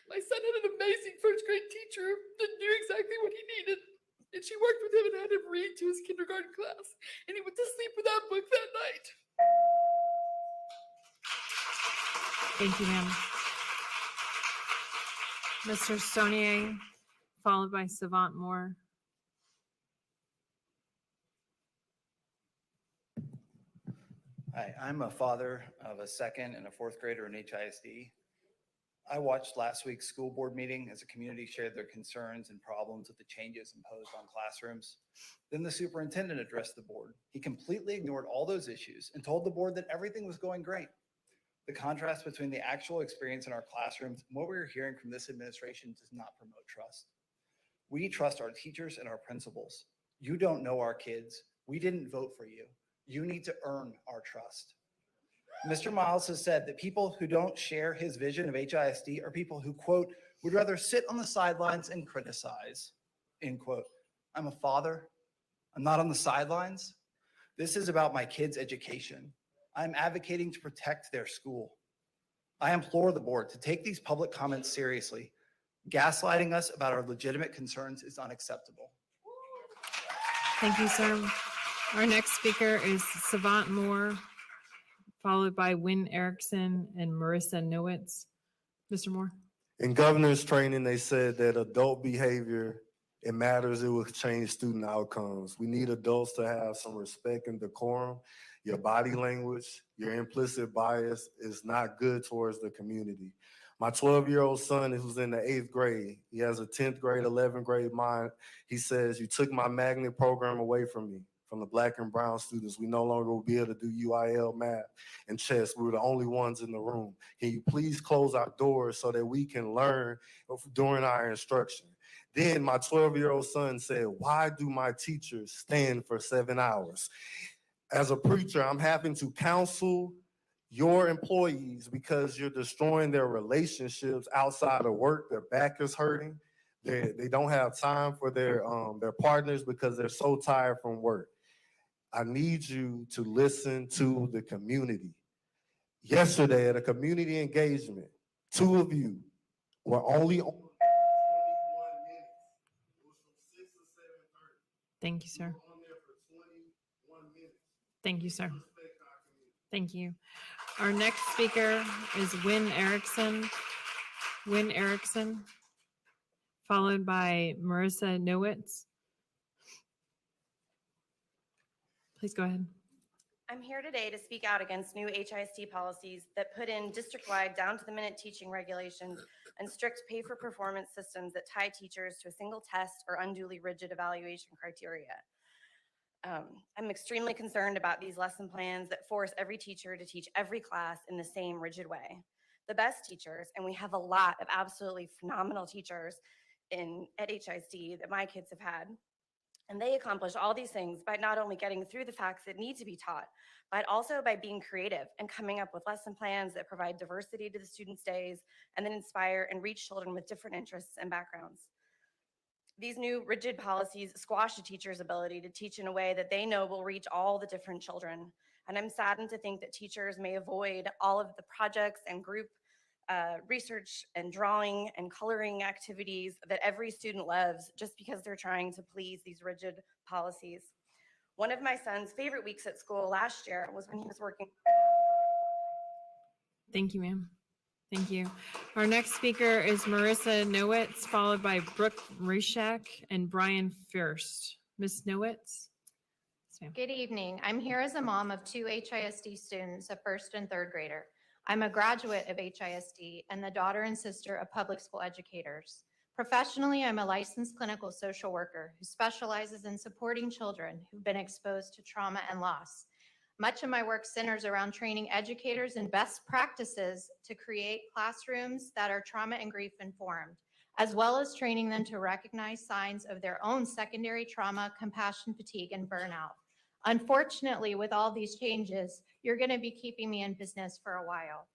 My son had an amazing 1st grade teacher that knew exactly what he needed, and she worked with him and had him read to his kindergarten class, and he went to sleep with that book that night. Thank you, ma'am. Mr. Saunier, followed by Savant Moore. Hi, I'm a father of a 2nd and a 4th grader in HISD. I watched last week's school board meeting as the community shared their concerns and problems with the changes imposed on classrooms. Then the superintendent addressed the board. He completely ignored all those issues and told the board that everything was going great. The contrast between the actual experience in our classrooms and what we're hearing from this administration does not promote trust. We trust our teachers and our principals. You don't know our kids. We didn't vote for you. You need to earn our trust. Mr. Miles has said that people who don't share his vision of HISD are people who, quote, would rather sit on the sidelines and criticize, end quote. I'm a father. I'm not on the sidelines. This is about my kids' education. I'm advocating to protect their school. I implore the board to take these public comments seriously. Gaslighting us about our legitimate concerns is unacceptable. Thank you, sir. Our next speaker is Savant Moore, followed by Wynn Erickson and Marissa Nowitz. Mr. Moore. In governor's training, they said that adult behavior, it matters, it will change student outcomes. We need adults to have some respect and decorum. Your body language, your implicit bias is not good towards the community. My 12-year-old son who's in the 8th grade, he has a 10th grade, 11th grade mind. He says, you took my magnet program away from me, from the Black and brown students. We no longer will be able to do UIL math and chess. We were the only ones in the room. Can you please close our doors so that we can learn during our instruction? Then my 12-year-old son said, why do my teachers stand for 7 hours? As a preacher, I'm having to counsel your employees because you're destroying their relationships outside of work. Their back is hurting. They don't have time for their partners because they're so tired from work. I need you to listen to the community. Yesterday at a community engagement, 2 of you were only on. Thank you, sir. Thank you, sir. Thank you. Our next speaker is Wynn Erickson. Wynn Erickson, followed by Marissa Nowitz. Please go ahead. I'm here today to speak out against new HISD policies that put in district-wide down-to-the-minute teaching regulations and strict pay-for-performance systems that tie teachers to a single test or unduly rigid evaluation criteria. I'm extremely concerned about these lesson plans that force every teacher to teach every class in the same rigid way. The best teachers, and we have a lot of absolutely phenomenal teachers at HISD that my kids have had, and they accomplish all these things by not only getting through the facts that need to be taught, but also by being creative and coming up with lesson plans that provide diversity to the students' days and then inspire and reach children with different interests and backgrounds. These new rigid policies squash a teacher's ability to teach in a way that they know will reach all the different children. And I'm saddened to think that teachers may avoid all of the projects and group research and drawing and coloring activities that every student loves just because they're trying to please these rigid policies. One of my son's favorite weeks at school last year was when he was working. Thank you, ma'am. Thank you. Our next speaker is Marissa Nowitz, followed by Brooke Rishak and Brian Fierst. Ms. Nowitz? Yes, Good evening. I'm here as a mom of 2 HISD students, a first and third grader. I'm a graduate of HISD and the daughter and sister of public school educators. Professionally, I'm a licensed clinical social worker who specializes in supporting children who've been exposed to trauma and loss. Much of my work centers around training educators in best practices to create classrooms that are trauma and grief informed, as well as training them to recognize signs of their own secondary trauma, compassion fatigue, and burnout. Unfortunately, with all these changes, you're going to be keeping me in business for a while.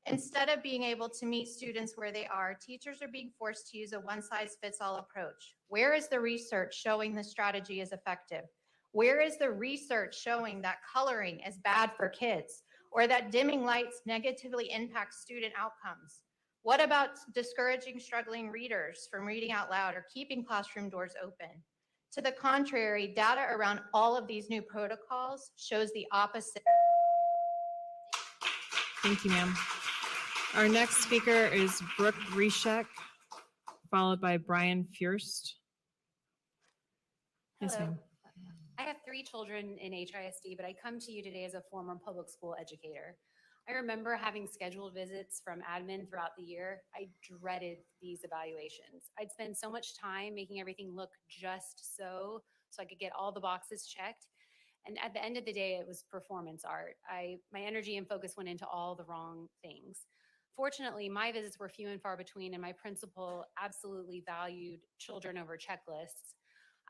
Instead of being able to meet students where they are, teachers are being forced to use a one-size-fits-all approach. Where is the research showing the strategy is effective? Where is the research showing that coloring is bad for kids or that dimming lights negatively impact student outcomes? What about discouraging struggling readers from reading out loud or keeping classroom doors open? To the contrary, data around all of these new protocols shows the opposite. Thank you, ma'am. Our next speaker is Brooke Rishak, followed by Brian Fierst. Yes, Hello. ma'am. I have 3 children in HISD, but I come to you today as a former public school educator. I remember having scheduled visits from admin throughout the year. I dreaded these evaluations. I'd spend so much time making everything look just so I could get all the boxes checked. And at the end of the day, it was performance art. My energy and focus went into all the wrong things. Fortunately, my visits were few and far between, and my principal absolutely valued children over checklists.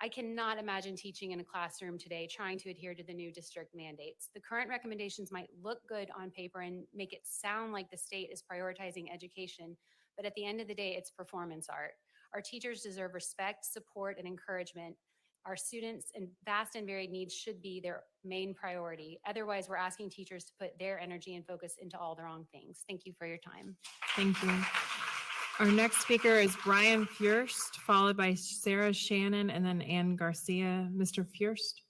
I cannot imagine teaching in a classroom today trying to adhere to the new district mandates. The current recommendations might look good on paper and make it sound like the state is prioritizing education, but at the end of the day, it's performance art. Our teachers deserve respect, support, and encouragement. Our students' and vast and varied needs should be their main priority. Otherwise, we're asking teachers to put their energy and focus into all the wrong things. Thank you for your time. Thank you. Our next speaker is Brian Furst, followed by Sarah Shannon and then Ann Garcia. Mr. Furst.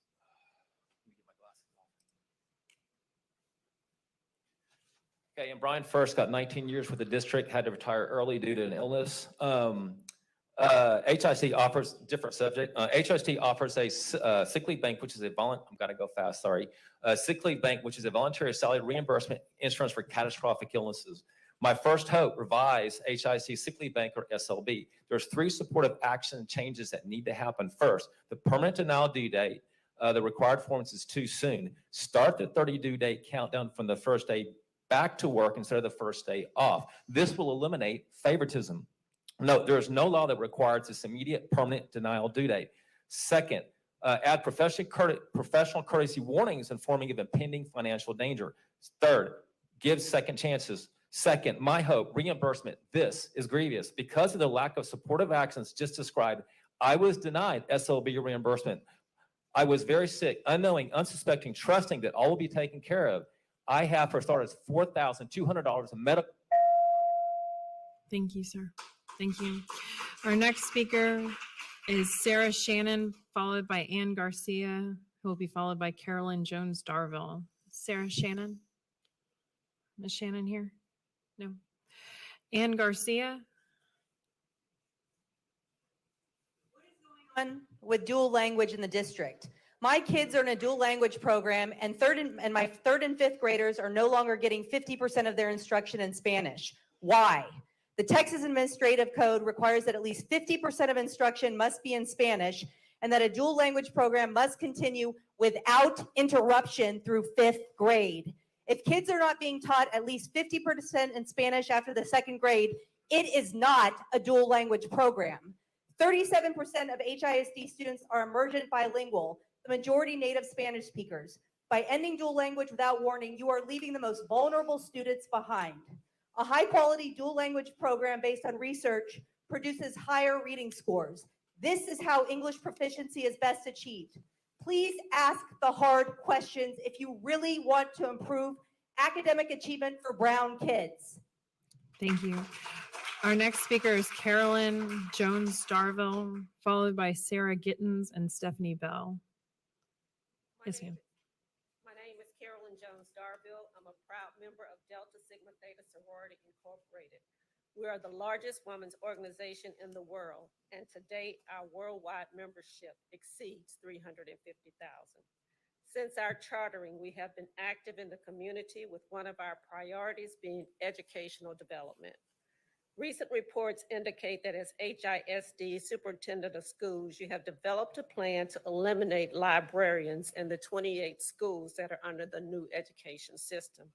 Okay, and Brian Furst got 19 years with the district, had to retire early due to an illness. HISD offers different subject. HISD offers a sick leave bank, which is a sick leave bank, which is a voluntary salary reimbursement insurance for catastrophic illnesses. My first hope, revise HISD sick leave bank or SLB. There's 3 supportive action changes that need to happen. First, the permanent denial due date, the required performance is too soon. Start the 30 due date countdown from the first day back to work instead of the first day off. This will eliminate favoritism. No, there is no law that requires this immediate permanent denial due date. Second, add professional courtesy warnings informing of impending financial danger. Third, give second chances. Second, my hope, reimbursement. This is grievous. Because of the lack of supportive actions just described, I was denied SLB reimbursement. I was very sick, unknowing, unsuspecting, trusting that all will be taken care of. I have, for starters, $4,200 in medical. Thank you, sir. Thank you. Our next speaker is Sarah Shannon, followed by Ann Garcia, who will be followed by Carolyn Jones-Darville. Sarah Shannon? Is Shannon here? No. Ann Garcia? With dual language in the district. My kids are in a dual language program, and my third and fifth graders are no longer getting 50% of their instruction in Spanish. Why? The Texas Administrative Code requires that at least 50% of instruction must be in Spanish, and that a dual language program must continue without interruption through 5th grade. If kids are not being taught at least 50% in Spanish after the 2nd grade, it is not a dual language program. 37% of HISD students are emergent bilingual, the majority native Spanish speakers. By ending dual language without warning, you are leaving the most vulnerable students behind. A high-quality dual language program based on research produces higher reading scores. This is how English proficiency is best achieved. Please ask the hard questions if you really want to improve academic achievement for brown kids. Thank you. Our next speaker is Carolyn Jones-Darville, followed by Sarah Gittens and Stephanie Bell. Yes, ma'am. My name is Carolyn Jones-Darville. I'm a proud member of Delta Sigma Theta Sorority Incorporated. We are the largest women's organization in the world, and to date, our worldwide membership exceeds 350,000. Since our chartering, we have been active in the community, with one of our priorities being educational development. Recent reports indicate that as HISD Superintendent of Schools, you have developed a plan to eliminate librarians in the 28 schools that are under the new education system.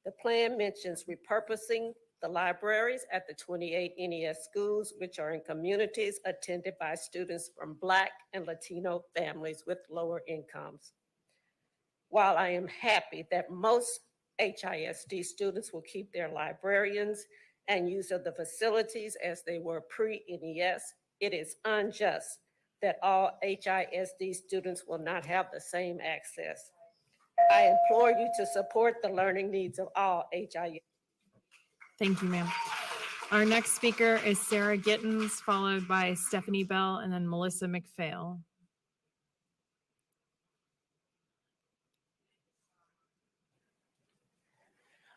The plan mentions repurposing the libraries at the 28 NES schools, which are in communities attended by students from Black and Latino families with lower incomes. While I am happy that most HISD students will keep their librarians and use of the facilities as they were pre-NES, it is unjust that all HISD students will not have the same access. I implore you to support the learning needs of all HISD. Thank you, ma'am. Our next speaker is Sarah Gittens, followed by Stephanie Bell, and then Melissa McPhail.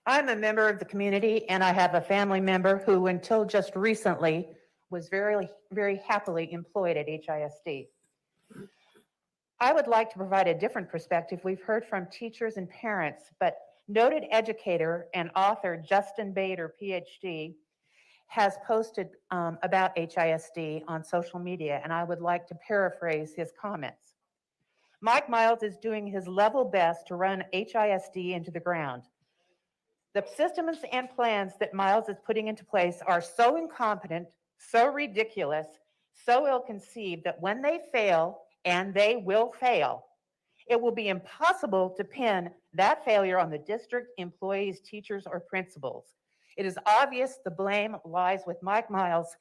I'm a member of the community, and I have a family member who, until just recently, was very, very happily employed at HISD. I would like to provide a different perspective. We've heard from teachers and parents, but noted educator and author Justin Bader, PhD, has posted about HISD on social media, and I would like to paraphrase his comments. Mike Miles is doing his level best to run HISD into the ground. The systems and plans that Miles is putting into place are so incompetent, so ridiculous, so ill-conceived that when they fail, and they will fail, it will be impossible to pin that failure on the district, employees, teachers, or principals. It is obvious the blame lies with Mike Miles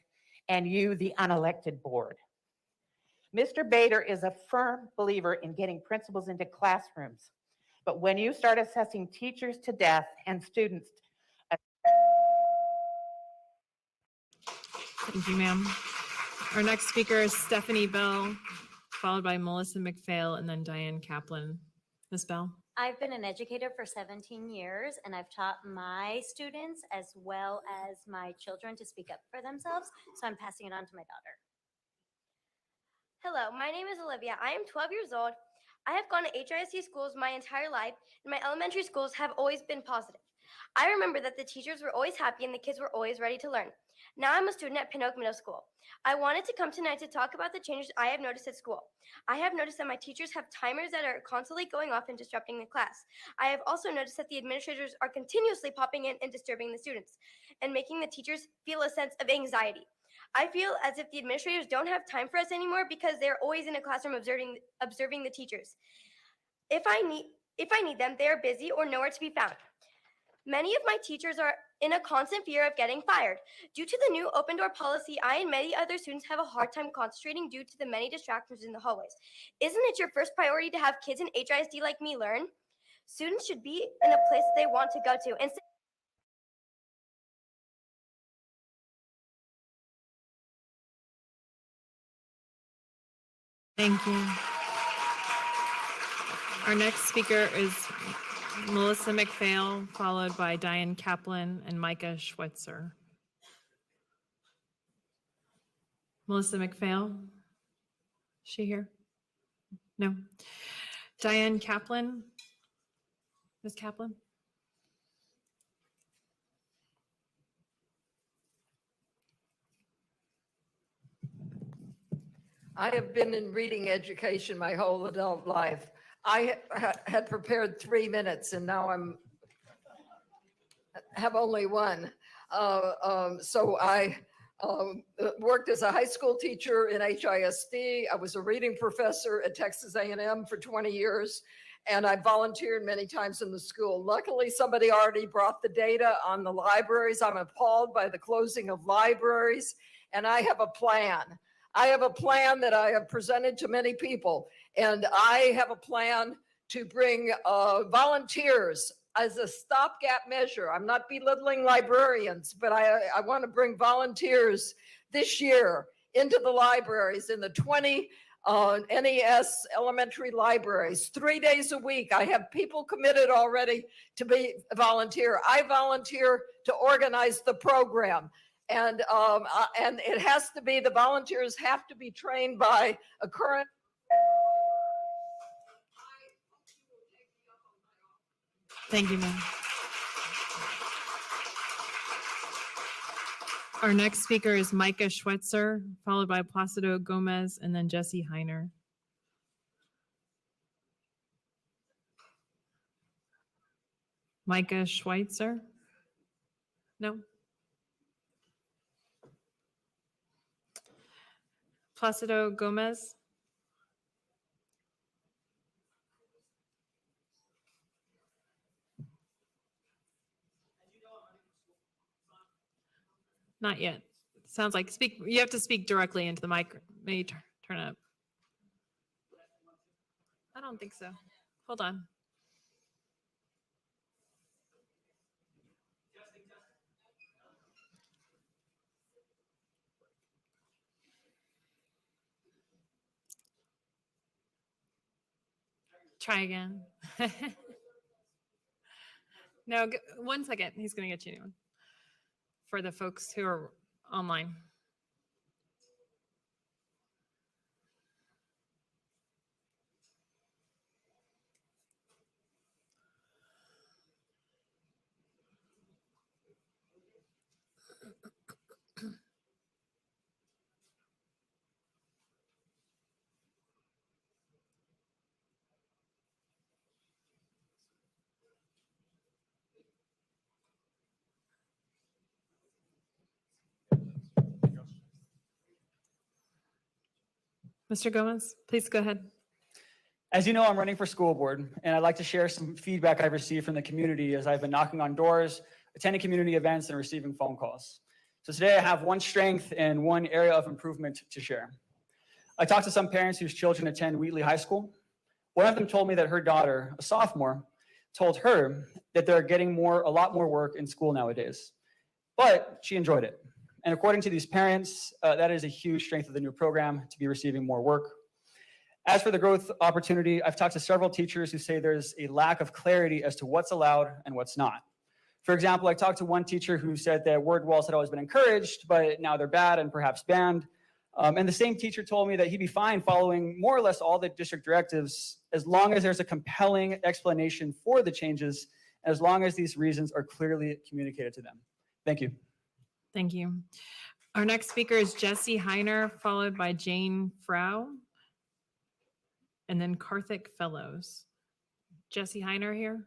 and you, the unelected board. Mr. Bader is a firm believer in getting principals into classrooms. But when you start assessing teachers to death and students. Thank you, ma'am. Our next speaker is Stephanie Bell, followed by Melissa McPhail and then Diane Kaplan. Ms. Bell. I've been an educator for 17 years, and I've taught my students as well as my children to speak up for themselves. So I'm passing it on to my daughter. Hello, my name is Olivia. I am 12 years old. I have gone to HISD schools my entire life, and my elementary schools have always been positive. I remember that the teachers were always happy and the kids were always ready to learn. Now I'm a student at Pin Oak Middle School. I wanted to come tonight to talk about the changes I have noticed at school. I have noticed that my teachers have timers that are constantly going off and disrupting the class. I have also noticed that the administrators are continuously popping in and disturbing the students and making the teachers feel a sense of anxiety. I feel as if the administrators don't have time for us anymore because they're always in a classroom observing the teachers. If I need them, they are busy or nowhere to be found. Many of my teachers are in a constant fear of getting fired. Due to the new open door policy, I and many other students have a hard time concentrating due to the many distractions in the hallways. Isn't it your first priority to have kids in HISD like me learn? Students should be in a place they want to go to. Thank you. Our next speaker is Melissa McPhail, followed by Diane Kaplan and Micah Schweitzer. Melissa McPhail, is she here? No. Diane Kaplan, Ms. Kaplan? I have been in reading education my whole adult life. I had prepared 3 minutes and now have only one. So I worked as a high school teacher in HISD. I was a reading professor at Texas A&M for 20 years, and I volunteered many times in the school. Luckily, somebody already brought the data on the libraries. I'm appalled by the closing of libraries, and I have a plan. I have a plan that I have presented to many people, and I have a plan to bring volunteers as a stopgap measure. I'm not belittling librarians, but I want to bring volunteers this year into the libraries in the 20 NES elementary libraries, 3 days a week. I have people committed already to be a volunteer. I volunteer to organize the program. And it has to be, the volunteers have to be trained by a current. Thank you, ma'am. Our next speaker is Micah Schweitzer, followed by Placido Gomez and then Jesse Heiner. Micah Schweitzer? No? Placido Gomez? Not yet. Sounds like you have to speak directly into the mic. Maybe turn it up. I don't think so. Hold on. Try again. No, 1 second. He's going to get you a new one for the folks who are online. Mr. Gomez, please go ahead. As you know, I'm running for school board, and I'd like to share some feedback I've received from the community as I've been knocking on doors, attending community events, and receiving phone calls. So today I have one strength and one area of improvement to share. I talked to some parents whose children attend Wheatley High School. One of them told me that her daughter, a sophomore, told her that they're getting a lot more work in school nowadays, but she enjoyed it. And according to these parents, that is a huge strength of the new program, to be receiving more work. As for the growth opportunity, I've talked to several teachers who say there's a lack of clarity as to what's allowed and what's not. For example, I talked to one teacher who said that word walls had always been encouraged, but now they're bad and perhaps banned. And the same teacher told me that he'd be fine following more or less all the district directives as long as there's a compelling explanation for the changes, as long as these reasons are clearly communicated to them. Thank you. Thank you. Our next speaker is Jesse Heiner, followed by Jane Frau, and then Karthik Fellows. Jesse Heiner here.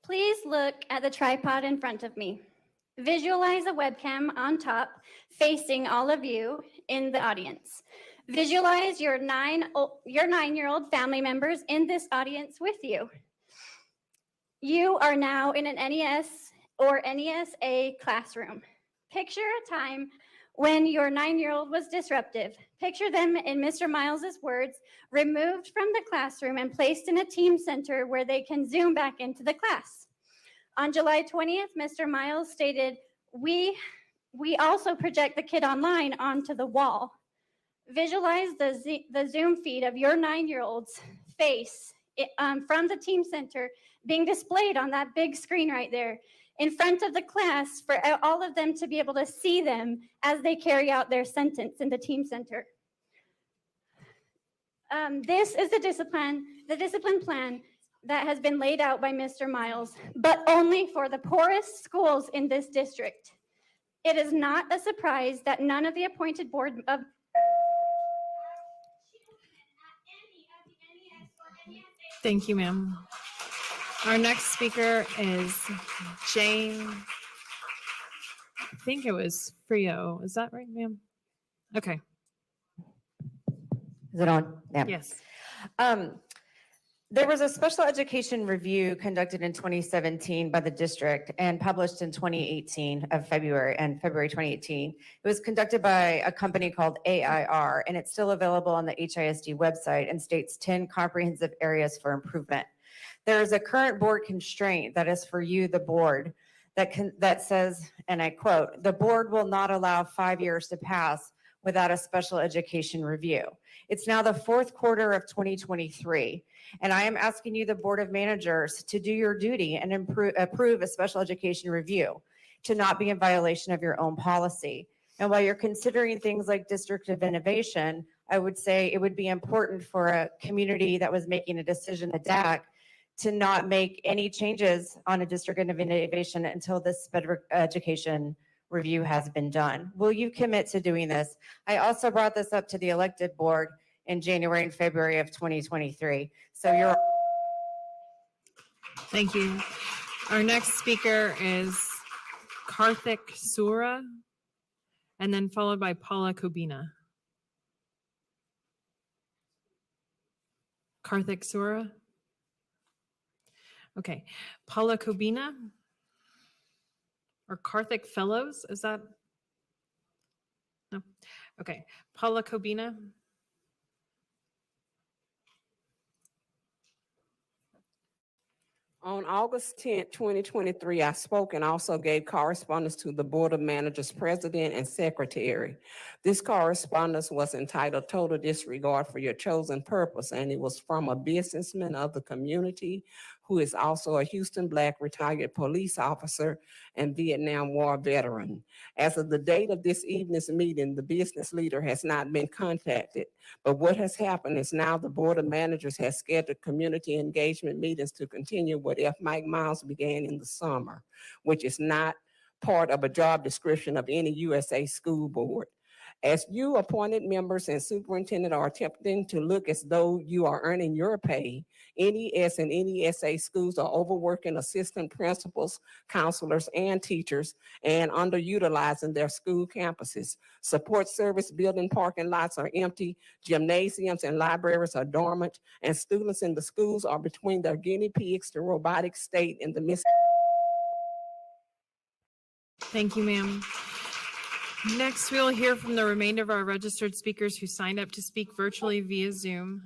Please look at the tripod in front of me. Visualize a webcam on top facing all of you in the audience. Visualize your nine-year-old family members in this audience with you. You are now in an NES or NESA classroom. Picture a time when your 9-year-old was disruptive. Picture them, in Mr. Miles's words, removed from the classroom and placed in a team center where they can zoom back into the class. On July 20th, Mr. Miles stated, we also project the kid online onto the wall. Visualize the Zoom feed of your 9-year-old's face from the team center being displayed on that big screen right there in front of the class for all of them to be able to see them as they carry out their sentence in the team center. This is the discipline plan that has been laid out by Mr. Miles, but only for the poorest schools in this district. It is not a surprise that none of the appointed board of Thank you, ma'am. Our next speaker is Jane. I think it was Frio. Is that right, ma'am? Okay. Is it on? Yeah. Yes. There was a special education review conducted in 2017 by the district and published in 2018 of February 2018. It was conducted by a company called AIR, and it's still available on the HISD website and states 10 comprehensive areas for improvement. There is a current board constraint that is for you, the board, that says, and I quote, "The board will not allow 5 years to pass without a special education review." It's now the fourth quarter of 2023, and I am asking you, the Board of Managers, to do your duty and approve a special education review, to not be in violation of your own policy. And while you're considering things like District of Innovation, I would say it would be important for a community that was making a decision at DAC to not make any changes on a District of Innovation until this special education review has been done. Will you commit to doing this? I also brought this up to the elected board in January and February of 2023. So you're. Thank you. Our next speaker is Karthik Sura, and then followed by Paula Kubina. Karthik Sura. Okay. Paula Kubina. Or Karthik Fellows, is that? No. Okay. Paula Kubina. On August 10th, 2023, I spoke and also gave correspondence to the Board of Managers President and Secretary. This correspondence was entitled "Total Disregard for Your Chosen Purpose," and it was from a businessman of the community who is also a Houston Black retired police officer and Vietnam War veteran. As of the date of this evening's meeting, the business leader has not been contacted. But what has happened is now the Board of Managers has scheduled community engagement meetings to continue what F. Mike Miles began in the summer, which is not part of a job description of any USA school board. As you appointed members and superintendent are attempting to look as though you are earning your pay, NES and NESA schools are overworking assistant principals, counselors, and teachers and underutilizing their school campuses. Support service building parking lots are empty, gymnasiums and libraries are dormant, and students in the schools are between their guinea pigs to robotic state in the midst. Thank you, ma'am. Next, we'll hear from the remainder of our registered speakers who signed up to speak virtually via Zoom.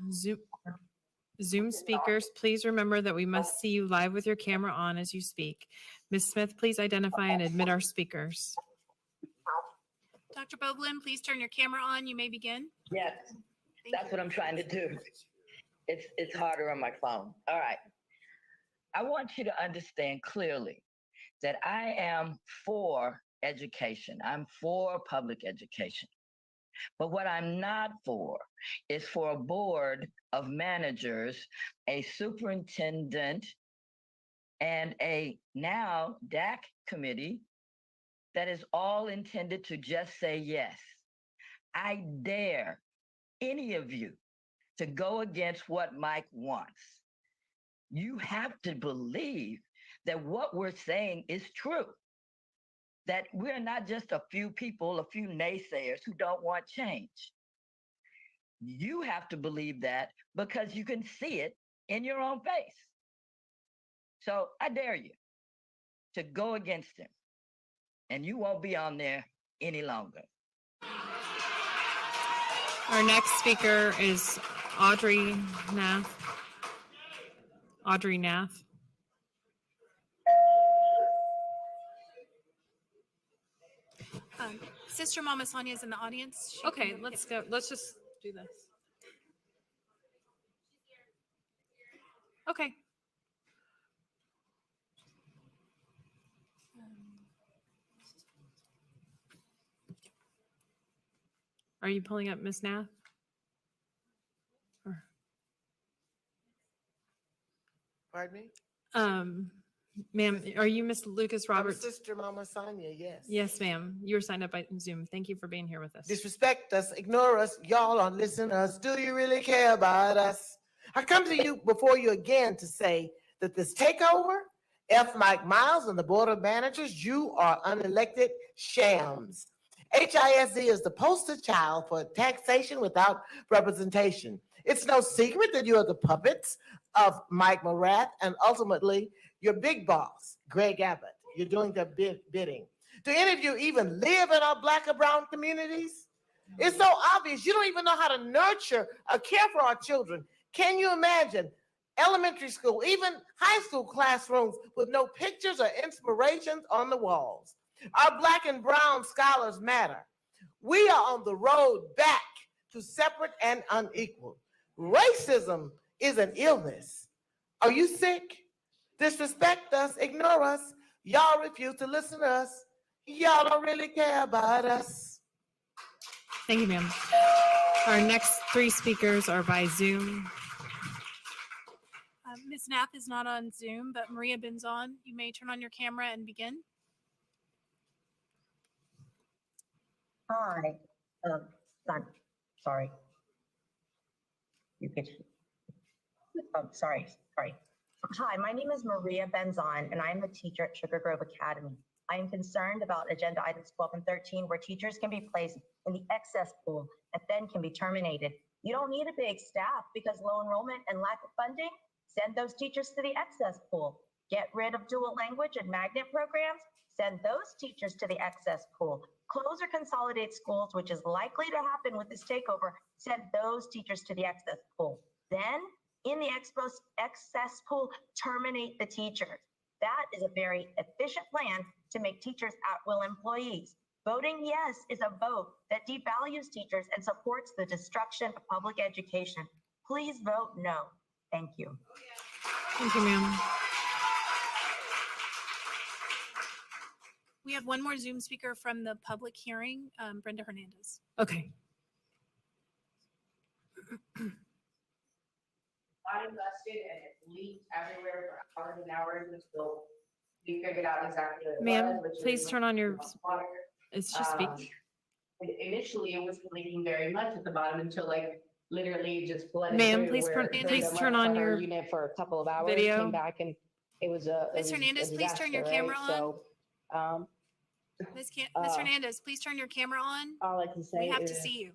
Zoom speakers, please remember that we must see you live with your camera on as you speak. Ms. Smith, please identify and admit our speakers. Dr. Boblin, please turn your camera on. You may begin. Yes, that's what I'm trying to do. It's harder on my phone. All right. I want you to understand clearly that I am for education. I'm for public education. But what I'm not for is for a board of managers, a superintendent, and a now DAC committee that is all intended to just say yes. I dare any of you to go against what Mike wants. You have to believe that what we're saying is true, that we're not just a few people, a few naysayers who don't want change. You have to believe that because you can see it in your own face. So I dare you to go against him, and you won't be on there any longer. Our next speaker is Audrey Nath. Audrey Nath. Sister Mama Sonia is in the audience. She Okay, can- let's go. Let's just do this. Okay. Are you pulling up Miss Nath? Pardon me? Ma'am, are you Miss Lucas Roberts? Sister Mama Sonia, yes. Yes, ma'am. You were signed up by Zoom. Thank you for being here with us. Disrespect us, ignore us, y'all aren't listening to us. Do you really care about us? I come to you before you again to say that this takeover, F. Mike Miles and the Board of Managers, you are unelected shams. HISD is the poster child for taxation without representation. It's no secret that you are the puppets of Mike Morath and ultimately your big boss, Greg Abbott. You're doing their bidding. Do any of you even live in our Black or brown communities? It's so obvious. You don't even know how to nurture or care for our children. Can you imagine elementary school, even high school classrooms with no pictures or inspirations on the walls? Our Black and brown scholars matter. We are on the road back to separate and unequal. Racism is an illness. Are you sick? Disrespect us, ignore us. Y'all refuse to listen to us. Y'all don't really care about us. Thank you, ma'am. Our next three speakers are by Zoom. Ms. Nath is not on Zoom, but Maria Benzon, you may turn on your camera and begin. Hi, I'm sorry. You could, sorry. Hi, my name is Maria Benzon, and I am a teacher at Sugar Grove Academy. I am concerned about agenda items 12 and 13, where teachers can be placed in the excess pool and then can be terminated. You don't need a big staff because low enrollment and lack of funding. Send those teachers to the excess pool. Get rid of dual language and magnet programs. Send those teachers to the excess pool. Close or consolidate schools, which is likely to happen with this takeover. Send those teachers to the excess pool. Then, in the excess pool, terminate the teachers. That is a very efficient plan to make teachers at-will employees. Voting yes is a vote that devalues teachers and supports the destruction of public education. Please vote no. Thank you. Thank you, ma'am. We have one more Zoom speaker from the public hearing, Brenda Hernandez. Okay. I invested and it leaked everywhere for hours and hours until we figured out exactly what it Ma'am, was. which please is turn on your, water. it's just speak. Initially, it wasn't leaking very much at the bottom until like literally just flooded Ma'am, through please where turn- it please went turn up on to her your unit for a couple of hours, video. came back and it was a Ms. Hernandez, please turn your disaster, camera right? on. So, Ms. uh, Hernandez, please turn your camera on. all I can say We have to is- see you.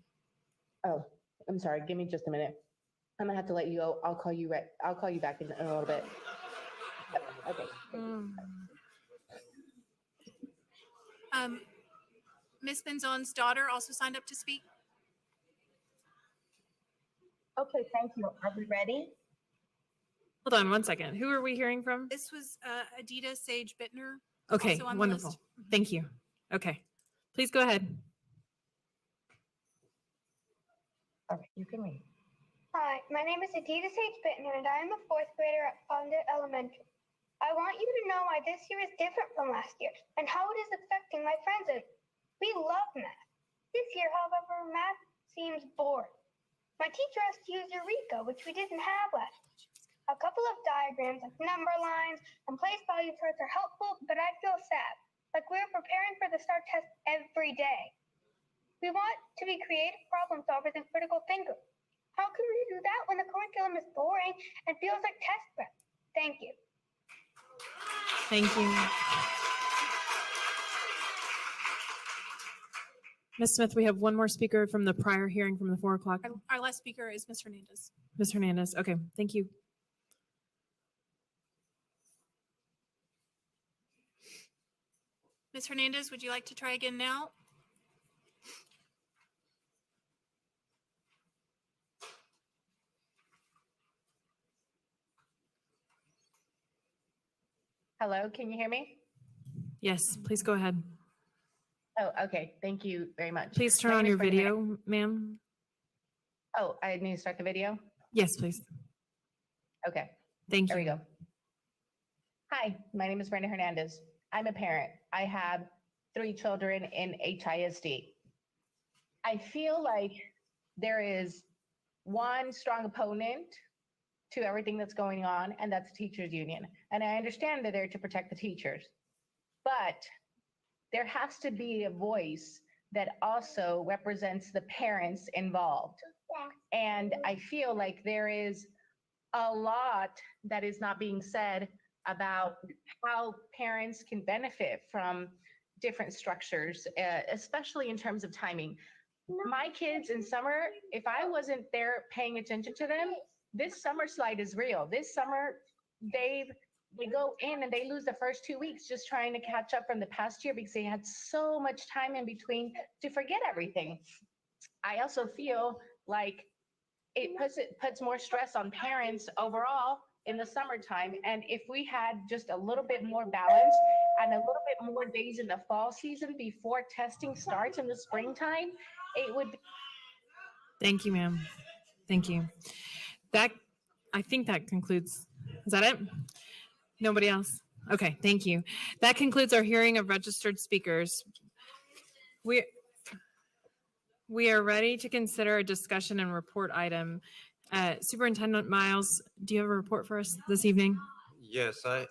Oh, I'm sorry. Give me just a minute. I'm gonna have to let you go. I'll call you right. I'll call you back in a little bit. Okay. Ms. Benzon's daughter also signed up to speak. Okay, thank you. Are we ready? Hold on one second. Who are we hearing from? This was Adita Sage Bittner. Okay, also on the wonderful. list. Thank you. Okay, please go ahead. Okay, you can read. Hi, my name is Adita Sage Bittner, and I am a fourth grader at Fondit Elementary. I want you to know why this year is different from last year and how it is affecting my friends. And we love math. This year, however, math seems boring. My teacher asked to use Eureka, which we didn't have last year. A couple of diagrams like number lines and place value charts are helpful, but I feel sad, like we're preparing for the STAR test every day. We want to be creative problem solvers and critical thinkers. How can we do that when the curriculum is boring and feels like test prep? Thank you. Thank you. Ms. Smith, we have one more speaker from the prior hearing from the 4 o'clock. Our last speaker is Ms. Hernandez. Ms. Hernandez. Okay, thank you. Ms. Hernandez, would you like to try again now? Hello, can you hear me? Yes, please go ahead. Oh, okay. Thank you very much. Please turn My on name is your Brenda video, ma'am. Oh, I need to start the video? Yes, please. Okay. Thank There we you. go. Hi, my name is Brenda Hernandez. I'm a parent. I have 3 children in HISD. I feel like there is one strong opponent to everything that's going on, and that's the teachers union. And I understand they're there to protect the teachers, but there has to be a voice that also represents the parents involved. And I feel like there is a lot that is not being said about how parents can benefit from different structures, especially in terms of timing. My kids in summer, if I wasn't there paying attention to them, this summer slide is real. This summer, they go in and they lose the first 2 weeks just trying to catch up from the past year because they had so much time in between to forget everything. I also feel like it puts more stress on parents overall in the summertime. And if we had just a little bit more balance and a little bit more days in the fall season before testing starts in the springtime, it would. Thank you, ma'am. Thank you. I think that concludes. Is that it? Nobody else? Okay, thank you. That concludes our hearing of registered speakers. We are ready to consider a discussion and report item. Superintendent Miles, do you have a report for us this evening? Yes, I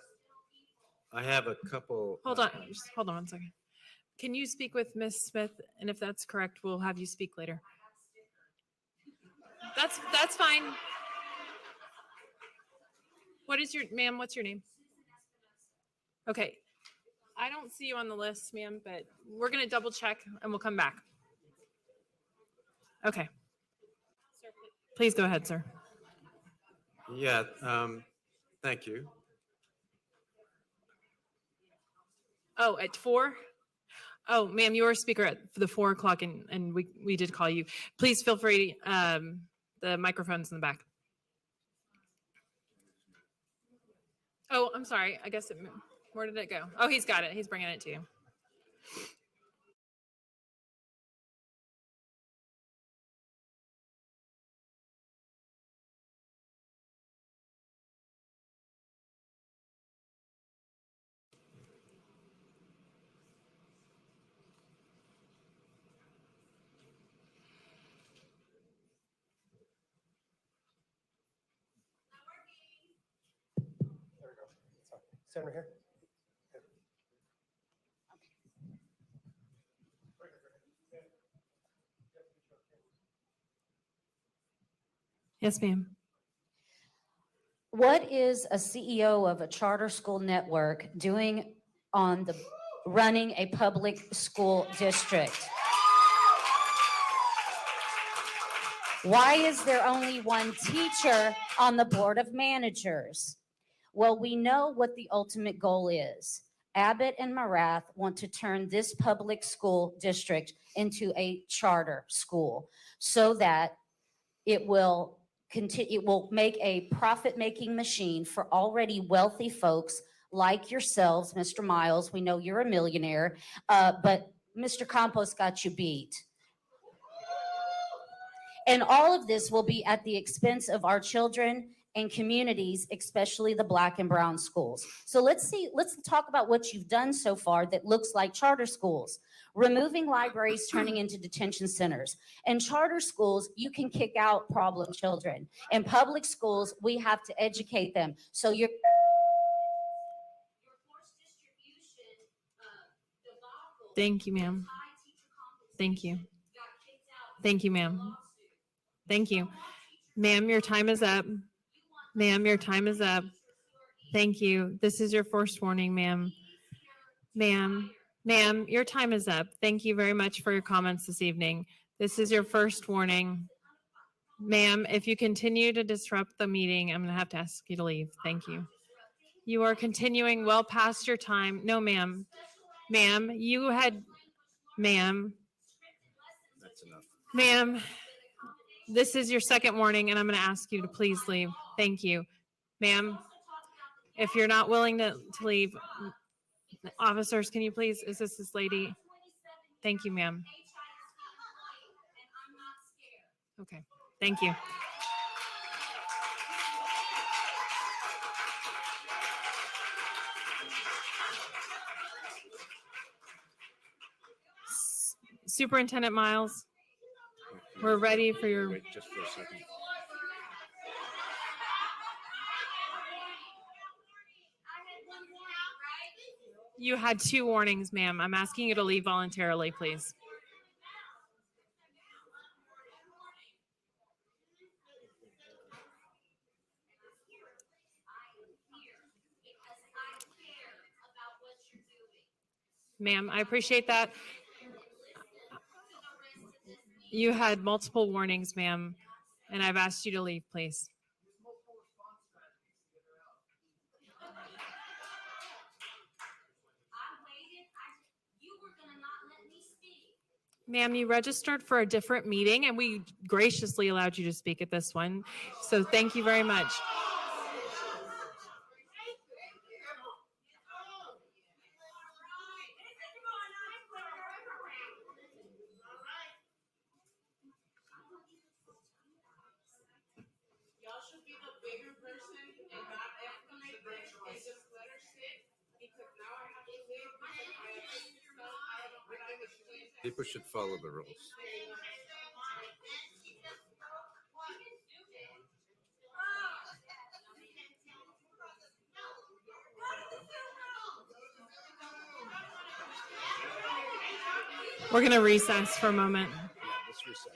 have a couple. Hold on, just hold on one second. Can you speak with Ms. Smith? And if that's correct, we'll have you speak later. That's fine. Ma'am, what's your name? Okay. I don't see you on the list, ma'am, but we're going to double check and we'll come back. Okay. Please go ahead, sir. Yeah, thank you. Oh, at 4? Oh, ma'am, you were a speaker at the 4 o'clock and we did call you. Please feel free, the microphone's in the back. Oh, I'm sorry. I guess where did it go? Oh, he's got it. He's bringing it to you. Stand right here. Yes, ma'am. What is a CEO of a charter school network doing on the running a public school district? Why is there only one teacher on the board of managers? Well, we know what the ultimate goal is. Abbott and Marath want to turn this public school district into a charter school so that it will continue, it will make a profit-making machine for already wealthy folks like yourselves, Mr. Miles. We know you're a millionaire, but Mr. Campos got you beat. And all of this will be at the expense of our children and communities, especially the Black and brown schools. So let's talk about what you've done so far that looks like charter schools. Removing libraries, turning into detention centers. In charter schools, you can kick out problem children. In public schools, we have to educate them. So you're Thank you, ma'am. Thank you. Thank you, ma'am. Thank you. Ma'am, your time is up. Ma'am, your time is up. Thank you. This is your first warning, ma'am. Ma'am, your time is up. Thank you very much for your comments this evening. This is your first warning. Ma'am, if you continue to disrupt the meeting, I'm going to have to ask you to leave. Thank you. You are continuing well past your time. No, ma'am. Ma'am, ma'am. That's enough. Ma'am, this is your second warning, and I'm going to ask you to please leave. Thank you. Ma'am, if you're not willing to leave, officers, can you please assist this lady? Thank you, ma'am. Okay, thank you. Superintendent Miles, we're ready for your... Wait just for a second. You had 2 warnings, ma'am. I'm asking you to leave voluntarily, please. Ma'am, I appreciate that. You had multiple warnings, ma'am, and I've asked you to leave, please. Ma'am, you registered for a different meeting and we graciously allowed you to speak at this one. So thank you very much. People should follow the rules. We're going to recess for a moment. Yeah, let's recess.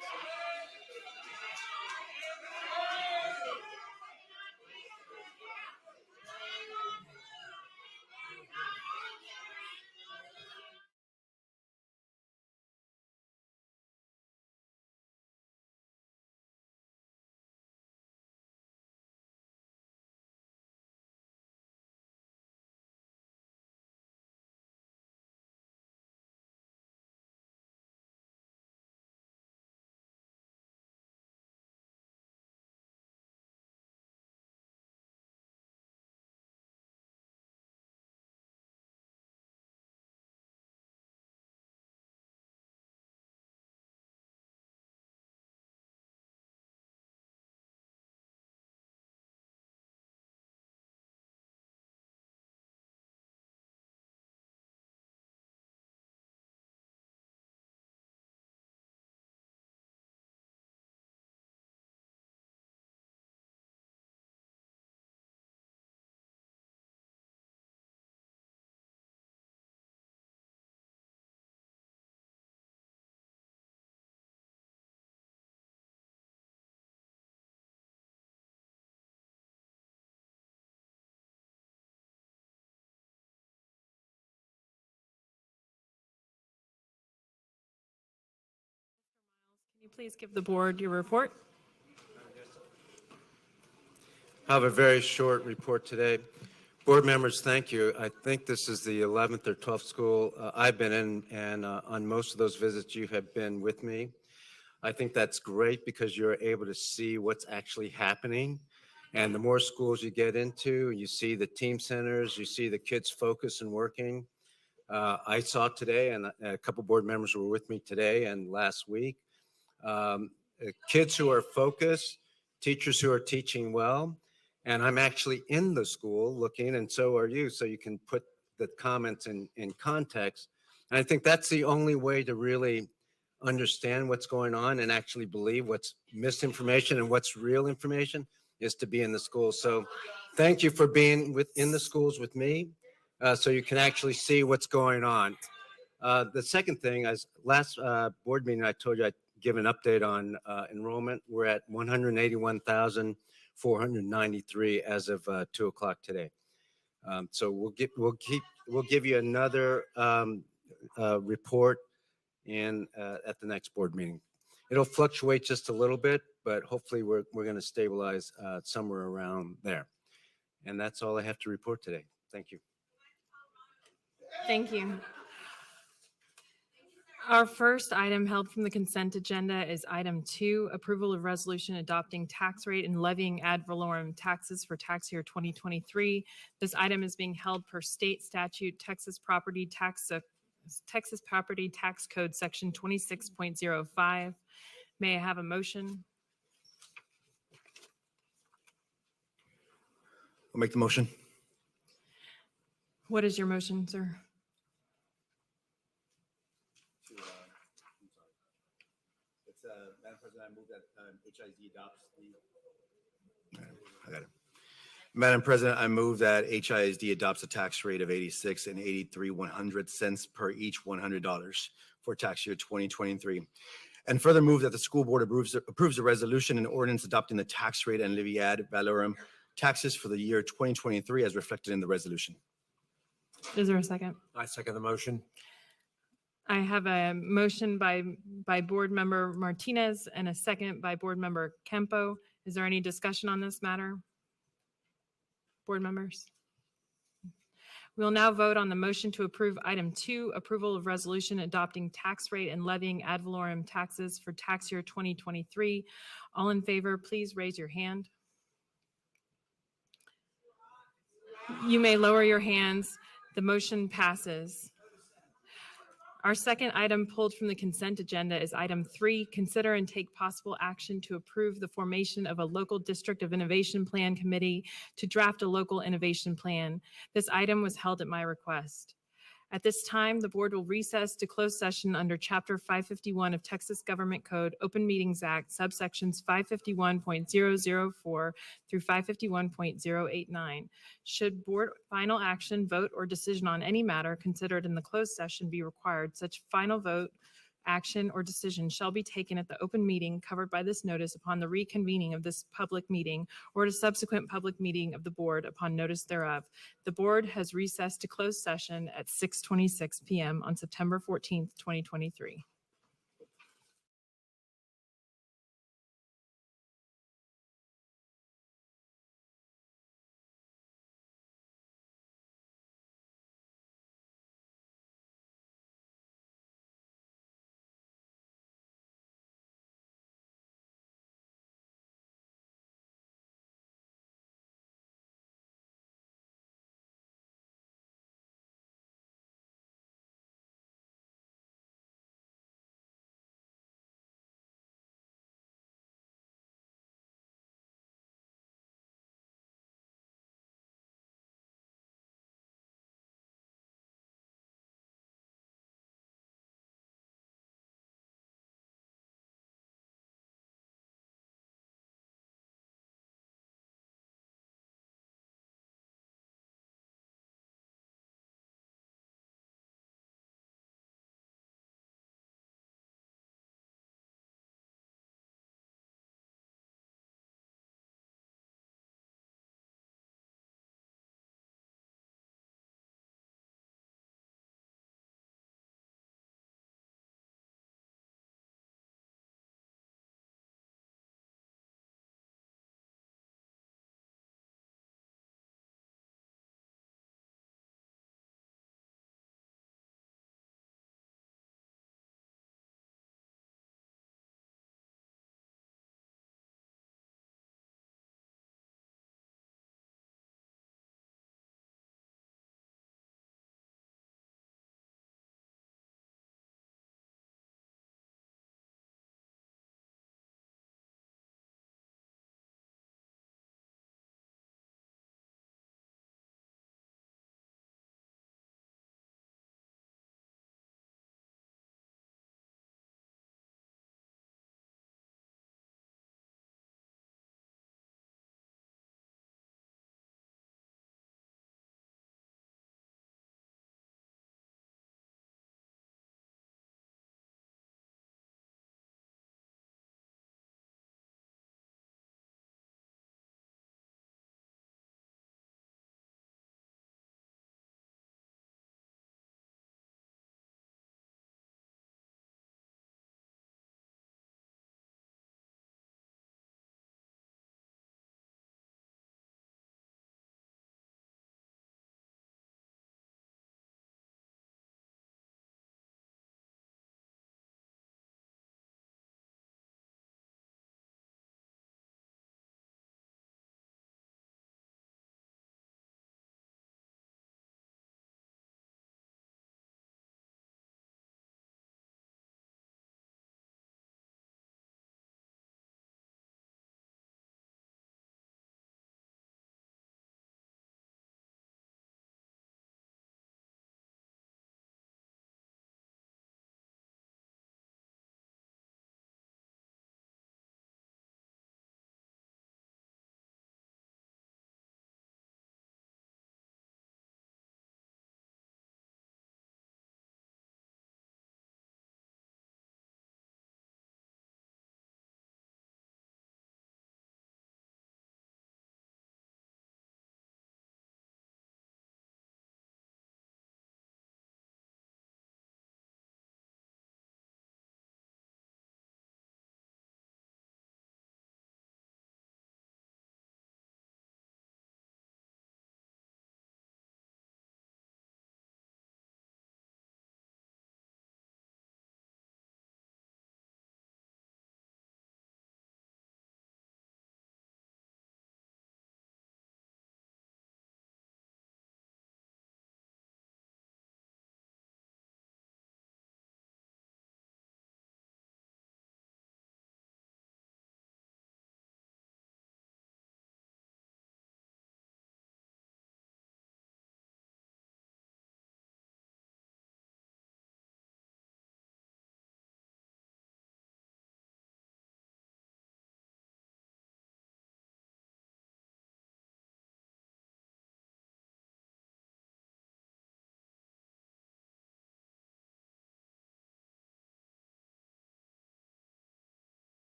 you please give the board your report? I have a very short report today. Board members, thank you. I think this is the 11th or 12th school I've been in, and on most of those visits, you have been with me. I think that's great because you're able to see what's actually happening. And the more schools you get into, you see the team centers, you see the kids focus and working. I saw today, and a couple board members were with me today and last week, kids who are focused, teachers who are teaching well. And I'm actually in the school looking, and so are you, so you can put the comments in context. And I think that's the only way to really understand what's going on and actually believe what's misinformation and what's real information is to be in the school. So thank you for being in the schools with me, so you can actually see what's going on. The second thing is last board meeting, I told you I'd give an update on enrollment. We're at 181,493 as of 2 o'clock today. So we'll give you another report at the next board meeting. It'll fluctuate just a little bit, but hopefully we're going to stabilize somewhere around there. And that's all I have to report today. Thank you. Thank you. Our first item held from the consent agenda is item 2, approval of resolution adopting tax rate and levying ad valorem taxes for tax year 2023. This item is being held per state statute, Texas Property Tax Code Section 26.05. May I have a motion? I'll make the motion. What is your motion, sir? Madam President, I move that HISD adopts I got it. Madam President, I move that HISD adopts a tax rate of 86 and 83 cents per each $100 for tax year 2023. And further move that the school board approves a resolution and ordinance adopting the tax rate and levy ad valorem taxes for the year 2023 as reflected in the resolution. Is there a second? I second the motion. I have a motion by Board Member Martinez and a second by Board Member Kempo. Is there any discussion on this matter? Board members? We'll now vote on the motion to approve item 2, approval of resolution adopting tax rate and levying ad valorem taxes for tax year 2023. All in favor, please raise your hand. You may lower your hands. The motion passes. Our second item pulled from the consent agenda is item 3, consider and take possible action to approve the formation of a local district of innovation plan committee to draft a local innovation plan. This item was held at my request. At this time, the board will recess to close session under Chapter 551 of Texas Government Code, Open Meetings Act, subsections 551.004 through 551.089. Should board final action, vote, or decision on any matter considered in the closed session be required, such final vote, action, or decision shall be taken at the open meeting covered by this notice upon the reconvening of this public meeting or at a subsequent public meeting of the board upon notice thereof. The board has recessed to closed session at 6:26 p.m. on September 14th, 2023.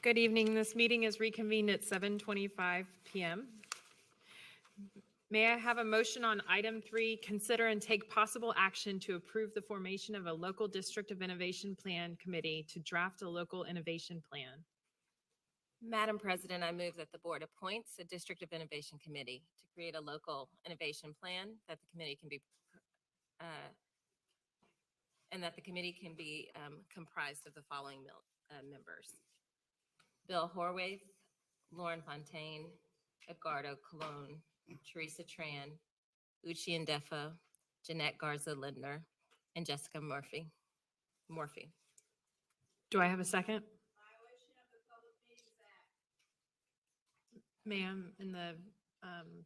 Good evening. This meeting is reconvened at 7:25 PM. May I have a motion on item 3, consider and take possible action to approve the formation of a local district of innovation plan committee to draft a local innovation plan? Madam President, I move that the board appoints a District of Innovation Committee to create a local innovation plan that the committee can be, and that the committee can be comprised of the following members: Bill Horwath, Lauren Fontaine, Edgardo Colon, Teresa Tran, Uchi Ndefo, Jeanette Garza Lindner, and Jessica Murphy. Do I have a second? Ma'am, in the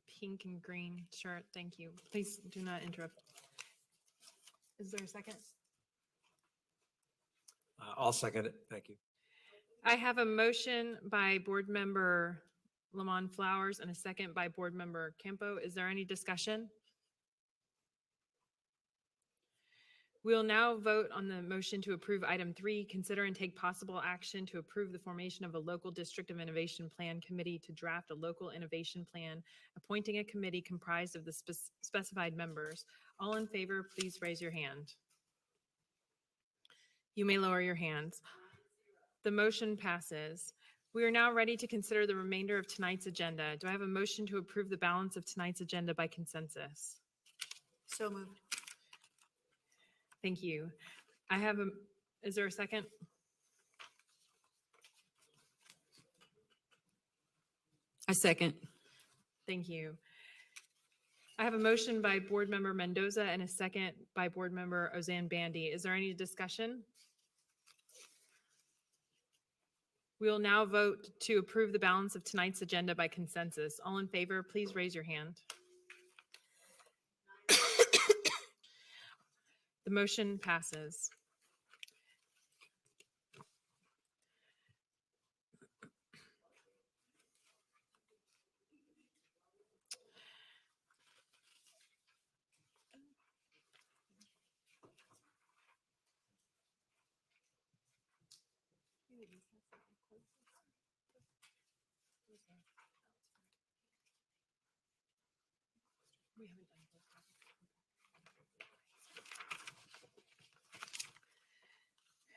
pink and green shirt, thank you. Please do not interrupt. Is there a second? I'll second it. Thank you. I have a motion by Board Member Lamont Flowers and a second by Board Member Campo. Is there any discussion? We'll now vote on the motion to approve item 3, consider and take possible action to approve the formation of a local district of innovation plan committee to draft a local innovation plan, appointing a committee comprised of the specified members. All in favor, please raise your hand. You may lower your hands. The motion passes. We are now ready to consider the remainder of tonight's agenda. Do I have a motion to approve the balance of tonight's agenda by consensus? So moved. Thank you. Is there a second? I second. Thank you. I have a motion by Board Member Mendoza and a second by Board Member Ozan Bandy. Is there any discussion? We will now vote to approve the balance of tonight's agenda by consensus. All in favor, please raise your hand. The motion passes.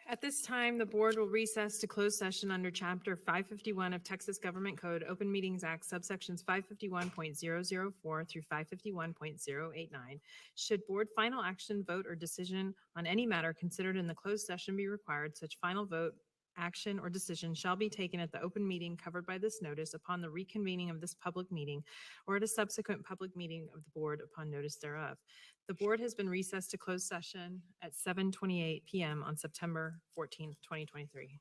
At this time, the board will recess to close session under Chapter 551 of Texas Government Code, Open Meetings Act, subsections 551.004 through 551.089. Should board final action, vote, or decision on any matter considered in the closed session be required, such final vote, action, or decision shall be taken at the open meeting covered by this notice upon the reconvening of this public meeting or at a subsequent public meeting of the board upon notice thereof. The board has been recessed to closed session at 7:28 PM on September 14th, 2023.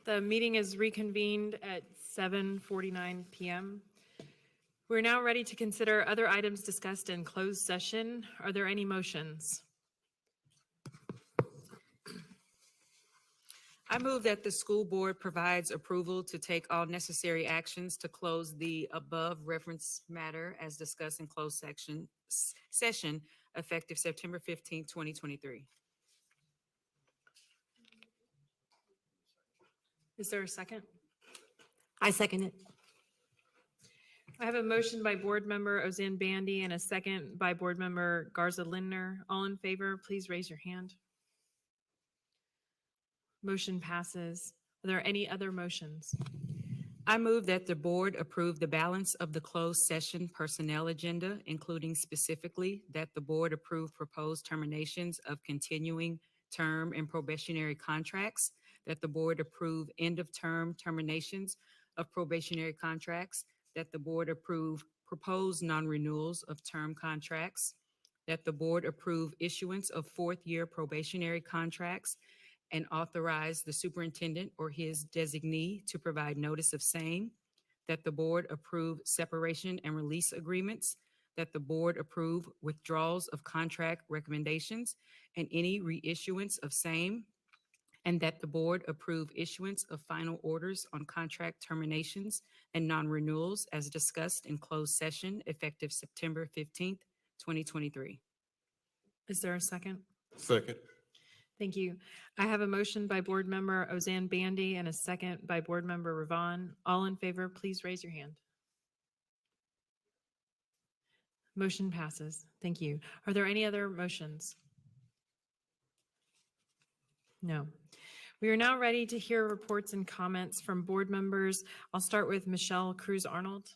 The meeting is reconvened at 7:49 PM. We're now ready to consider other items discussed in closed session. Are there any motions? I move that the school board provides approval to take all necessary actions to close the above referenced matter as discussed in closed session effective September 15, 2023. Is there a second? I second it. I have a motion by Board Member Ozan Bandy and a second by Board Member Garza Lindner. All in favor, please raise your hand. Motion passes. Are there any other motions? I move that the board approve the balance of the closed session personnel agenda, including specifically that the board approve proposed terminations of continuing term and probationary contracts, that the board approve end-of-term terminations of probationary contracts, that the board approve proposed non-renewals of term contracts, that the board approve issuance of fourth-year probationary contracts, and authorize the superintendent or his designee to provide notice of same, that the board approve separation and release agreements, that the board approve withdrawals of contract recommendations and any reissuance of same, and that the board approve issuance of final orders on contract terminations and non-renewals as discussed in closed session effective September 15th, 2023. Is there a second? Second. Thank you. I have a motion by Board Member Ozan Bandy and a second by Board Member Ravon. All in favor, please raise your hand. Motion passes. Thank you. Are there any other motions? No. We are now ready to hear reports and comments from board members. I'll start with Michelle Cruz Arnold.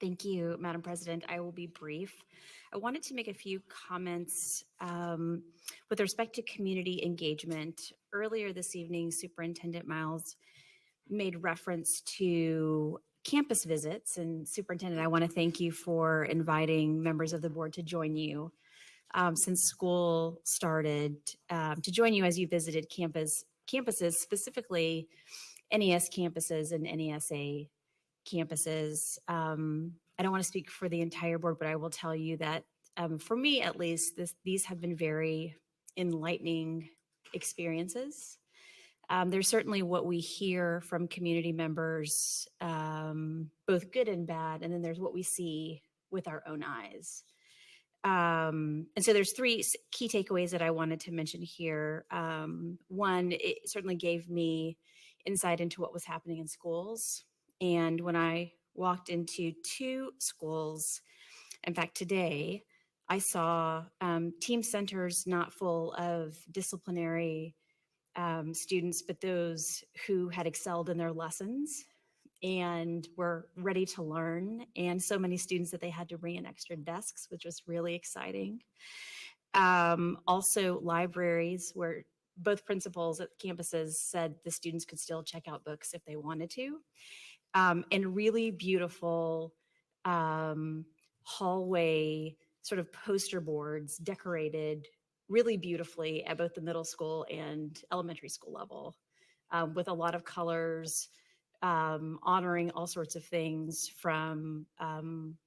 Thank you, Madam President. I will be brief. I wanted to make a few comments with respect to community engagement. Earlier this evening, Superintendent Miles made reference to campus visits. And Superintendent, I want to thank you for inviting members of the board to join you since school started, to join you as you visited campuses, specifically NES campuses and NESA campuses. I don't want to speak for the entire board, but I will tell you that for me, at least, these have been very enlightening experiences. There's certainly what we hear from community members, both good and bad, and then there's what we see with our own eyes. And so there's three key takeaways that I wanted to mention here. One, it certainly gave me insight into what was happening in schools. And when I walked into two schools, in fact, today, I saw team centers not full of disciplinary students, but those who had excelled in their lessons and were ready to learn. And so many students that they had to bring in extra desks, which was really exciting. Also libraries where both principals at campuses said the students could still check out books if they wanted to. And really beautiful hallway sort of poster boards decorated really beautifully at both the middle school and elementary school level with a lot of colors, honoring all sorts of things from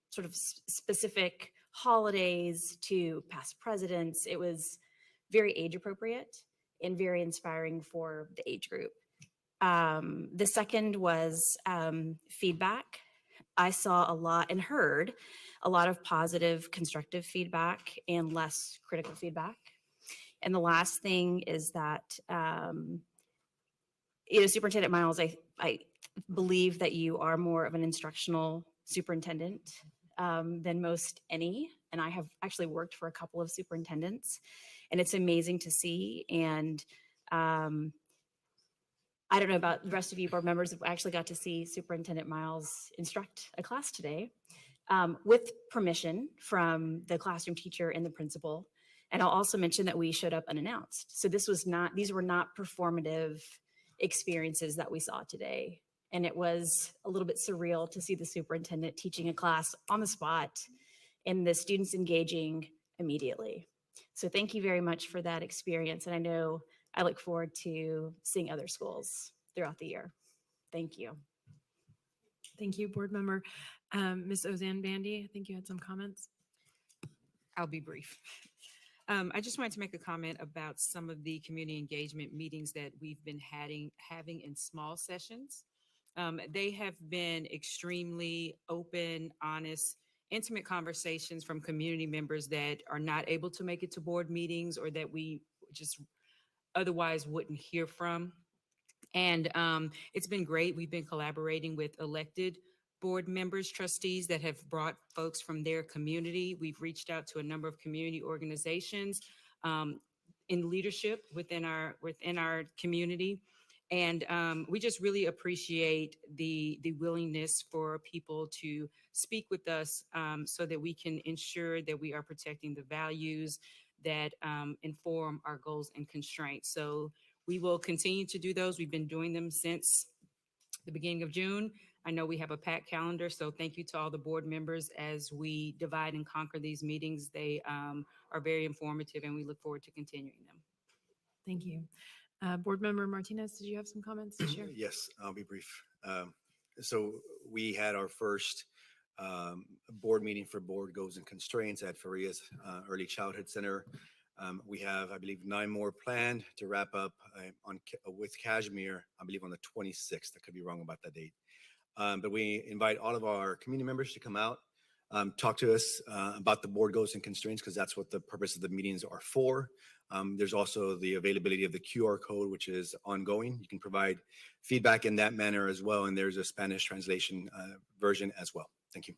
sort of specific holidays to past presidents. It was very age appropriate and very inspiring for the age group. The second was feedback. I saw a lot and heard a lot of positive, constructive feedback and less critical feedback. And the last thing is that, Superintendent Miles, I believe that you are more of an instructional superintendent than most any. And I have actually worked for a couple of superintendents, and it's amazing to see. And I don't know about the rest of you board members, I actually got to see Superintendent Miles instruct a class today with permission from the classroom teacher and the principal. And I'll also mention that we showed up unannounced. So these were not performative experiences that we saw today. And it was a little bit surreal to see the superintendent teaching a class on the spot and the students engaging immediately. So thank you very much for that experience. And I know I look forward to seeing other schools throughout the year. Thank you. Thank you, Board Member. Ms. Ozanne Bandy, I think you had some comments. I'll be brief. I just wanted to make a comment about some of the community engagement meetings that we've been having in small sessions. They have been extremely open, honest, intimate conversations from community members that are not able to make it to board meetings or that we just otherwise wouldn't hear from. And it's been great. We've been collaborating with elected board members, trustees that have brought folks from their community. We've reached out to a number of community organizations in leadership within our community. And we just really appreciate the willingness for people to speak with us so that we can ensure that we are protecting the values that inform our goals and constraints. So we will continue to do those. We've been doing them since the beginning of June. I know we have a packed calendar, so thank you to all the board members as we divide and conquer these meetings. They are very informative and we look forward to continuing them. Thank you. Board Member Martinez, did you have some comments to share? Yes, I'll be brief. So we had our first board meeting for board goals and constraints at Faria's Early Childhood Center. We have, I believe, 9 more planned to wrap up with Kashmir, I believe on the 26th. I could be wrong about that date. But we invite all of our community members to come out, talk to us about the board goals and constraints, because that's what the purpose of the meetings are for. There's also the availability of the QR code, which is ongoing. You can provide feedback in that manner as well. And there's a Spanish translation version as well. Thank you.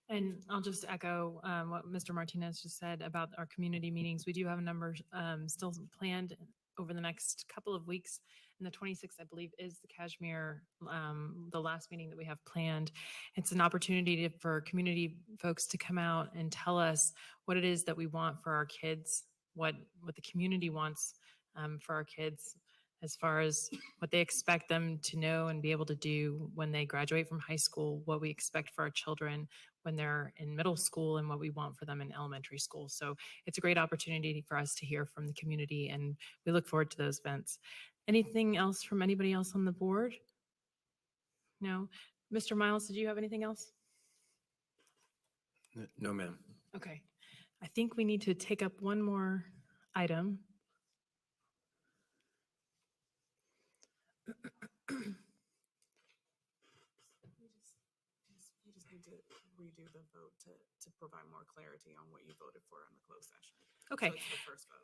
And I'll just echo what Mr. Martinez just said about our community meetings. We do have a number still planned over the next couple of weeks. And the 26th, I believe, is the Kashmir, the last meeting that we have planned. It's an opportunity for community folks to come out and tell us what it is that we want for our kids, what the community wants for our kids, as far as what they expect them to know and be able to do when they graduate from high school, what we expect for our children when they're in middle school, and what we want for them in elementary school. So it's a great opportunity for us to hear from the community, and we look forward to those events. Anything else from anybody else on the board? No? Mr. Miles, did you have anything else? No, ma'am. Okay. I think we need to take up one more item. You just need to redo the vote to provide more clarity on what you voted for in the closed session. Okay. So it's the first vote.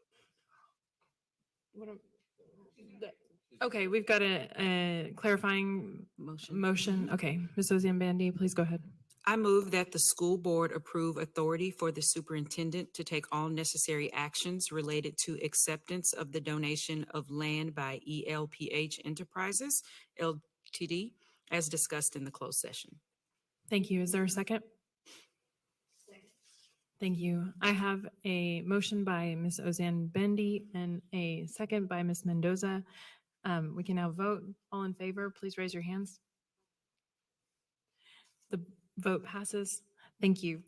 Okay, we've got a clarifying motion. Okay, Ms. Ozanne Bandy, please go ahead. I move that the school board approve authority for the superintendent to take all necessary actions related to acceptance of the donation of land by ELPH Enterprises, Ltd., as discussed in the closed session. Thank you. Is there a second? Thank you. I have a motion by Ms. Ozanne Bandy and a second by Ms. Mendoza. We can now vote. All in favor, please raise your hands. The vote passes. Thank you.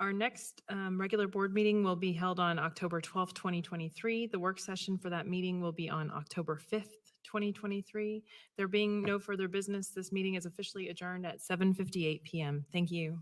Our next regular board meeting will be held on October 12th, 2023. The work session for that meeting will be on October 5th, 2023. There being no further business, this meeting is officially adjourned at 7:58 p.m. Thank you.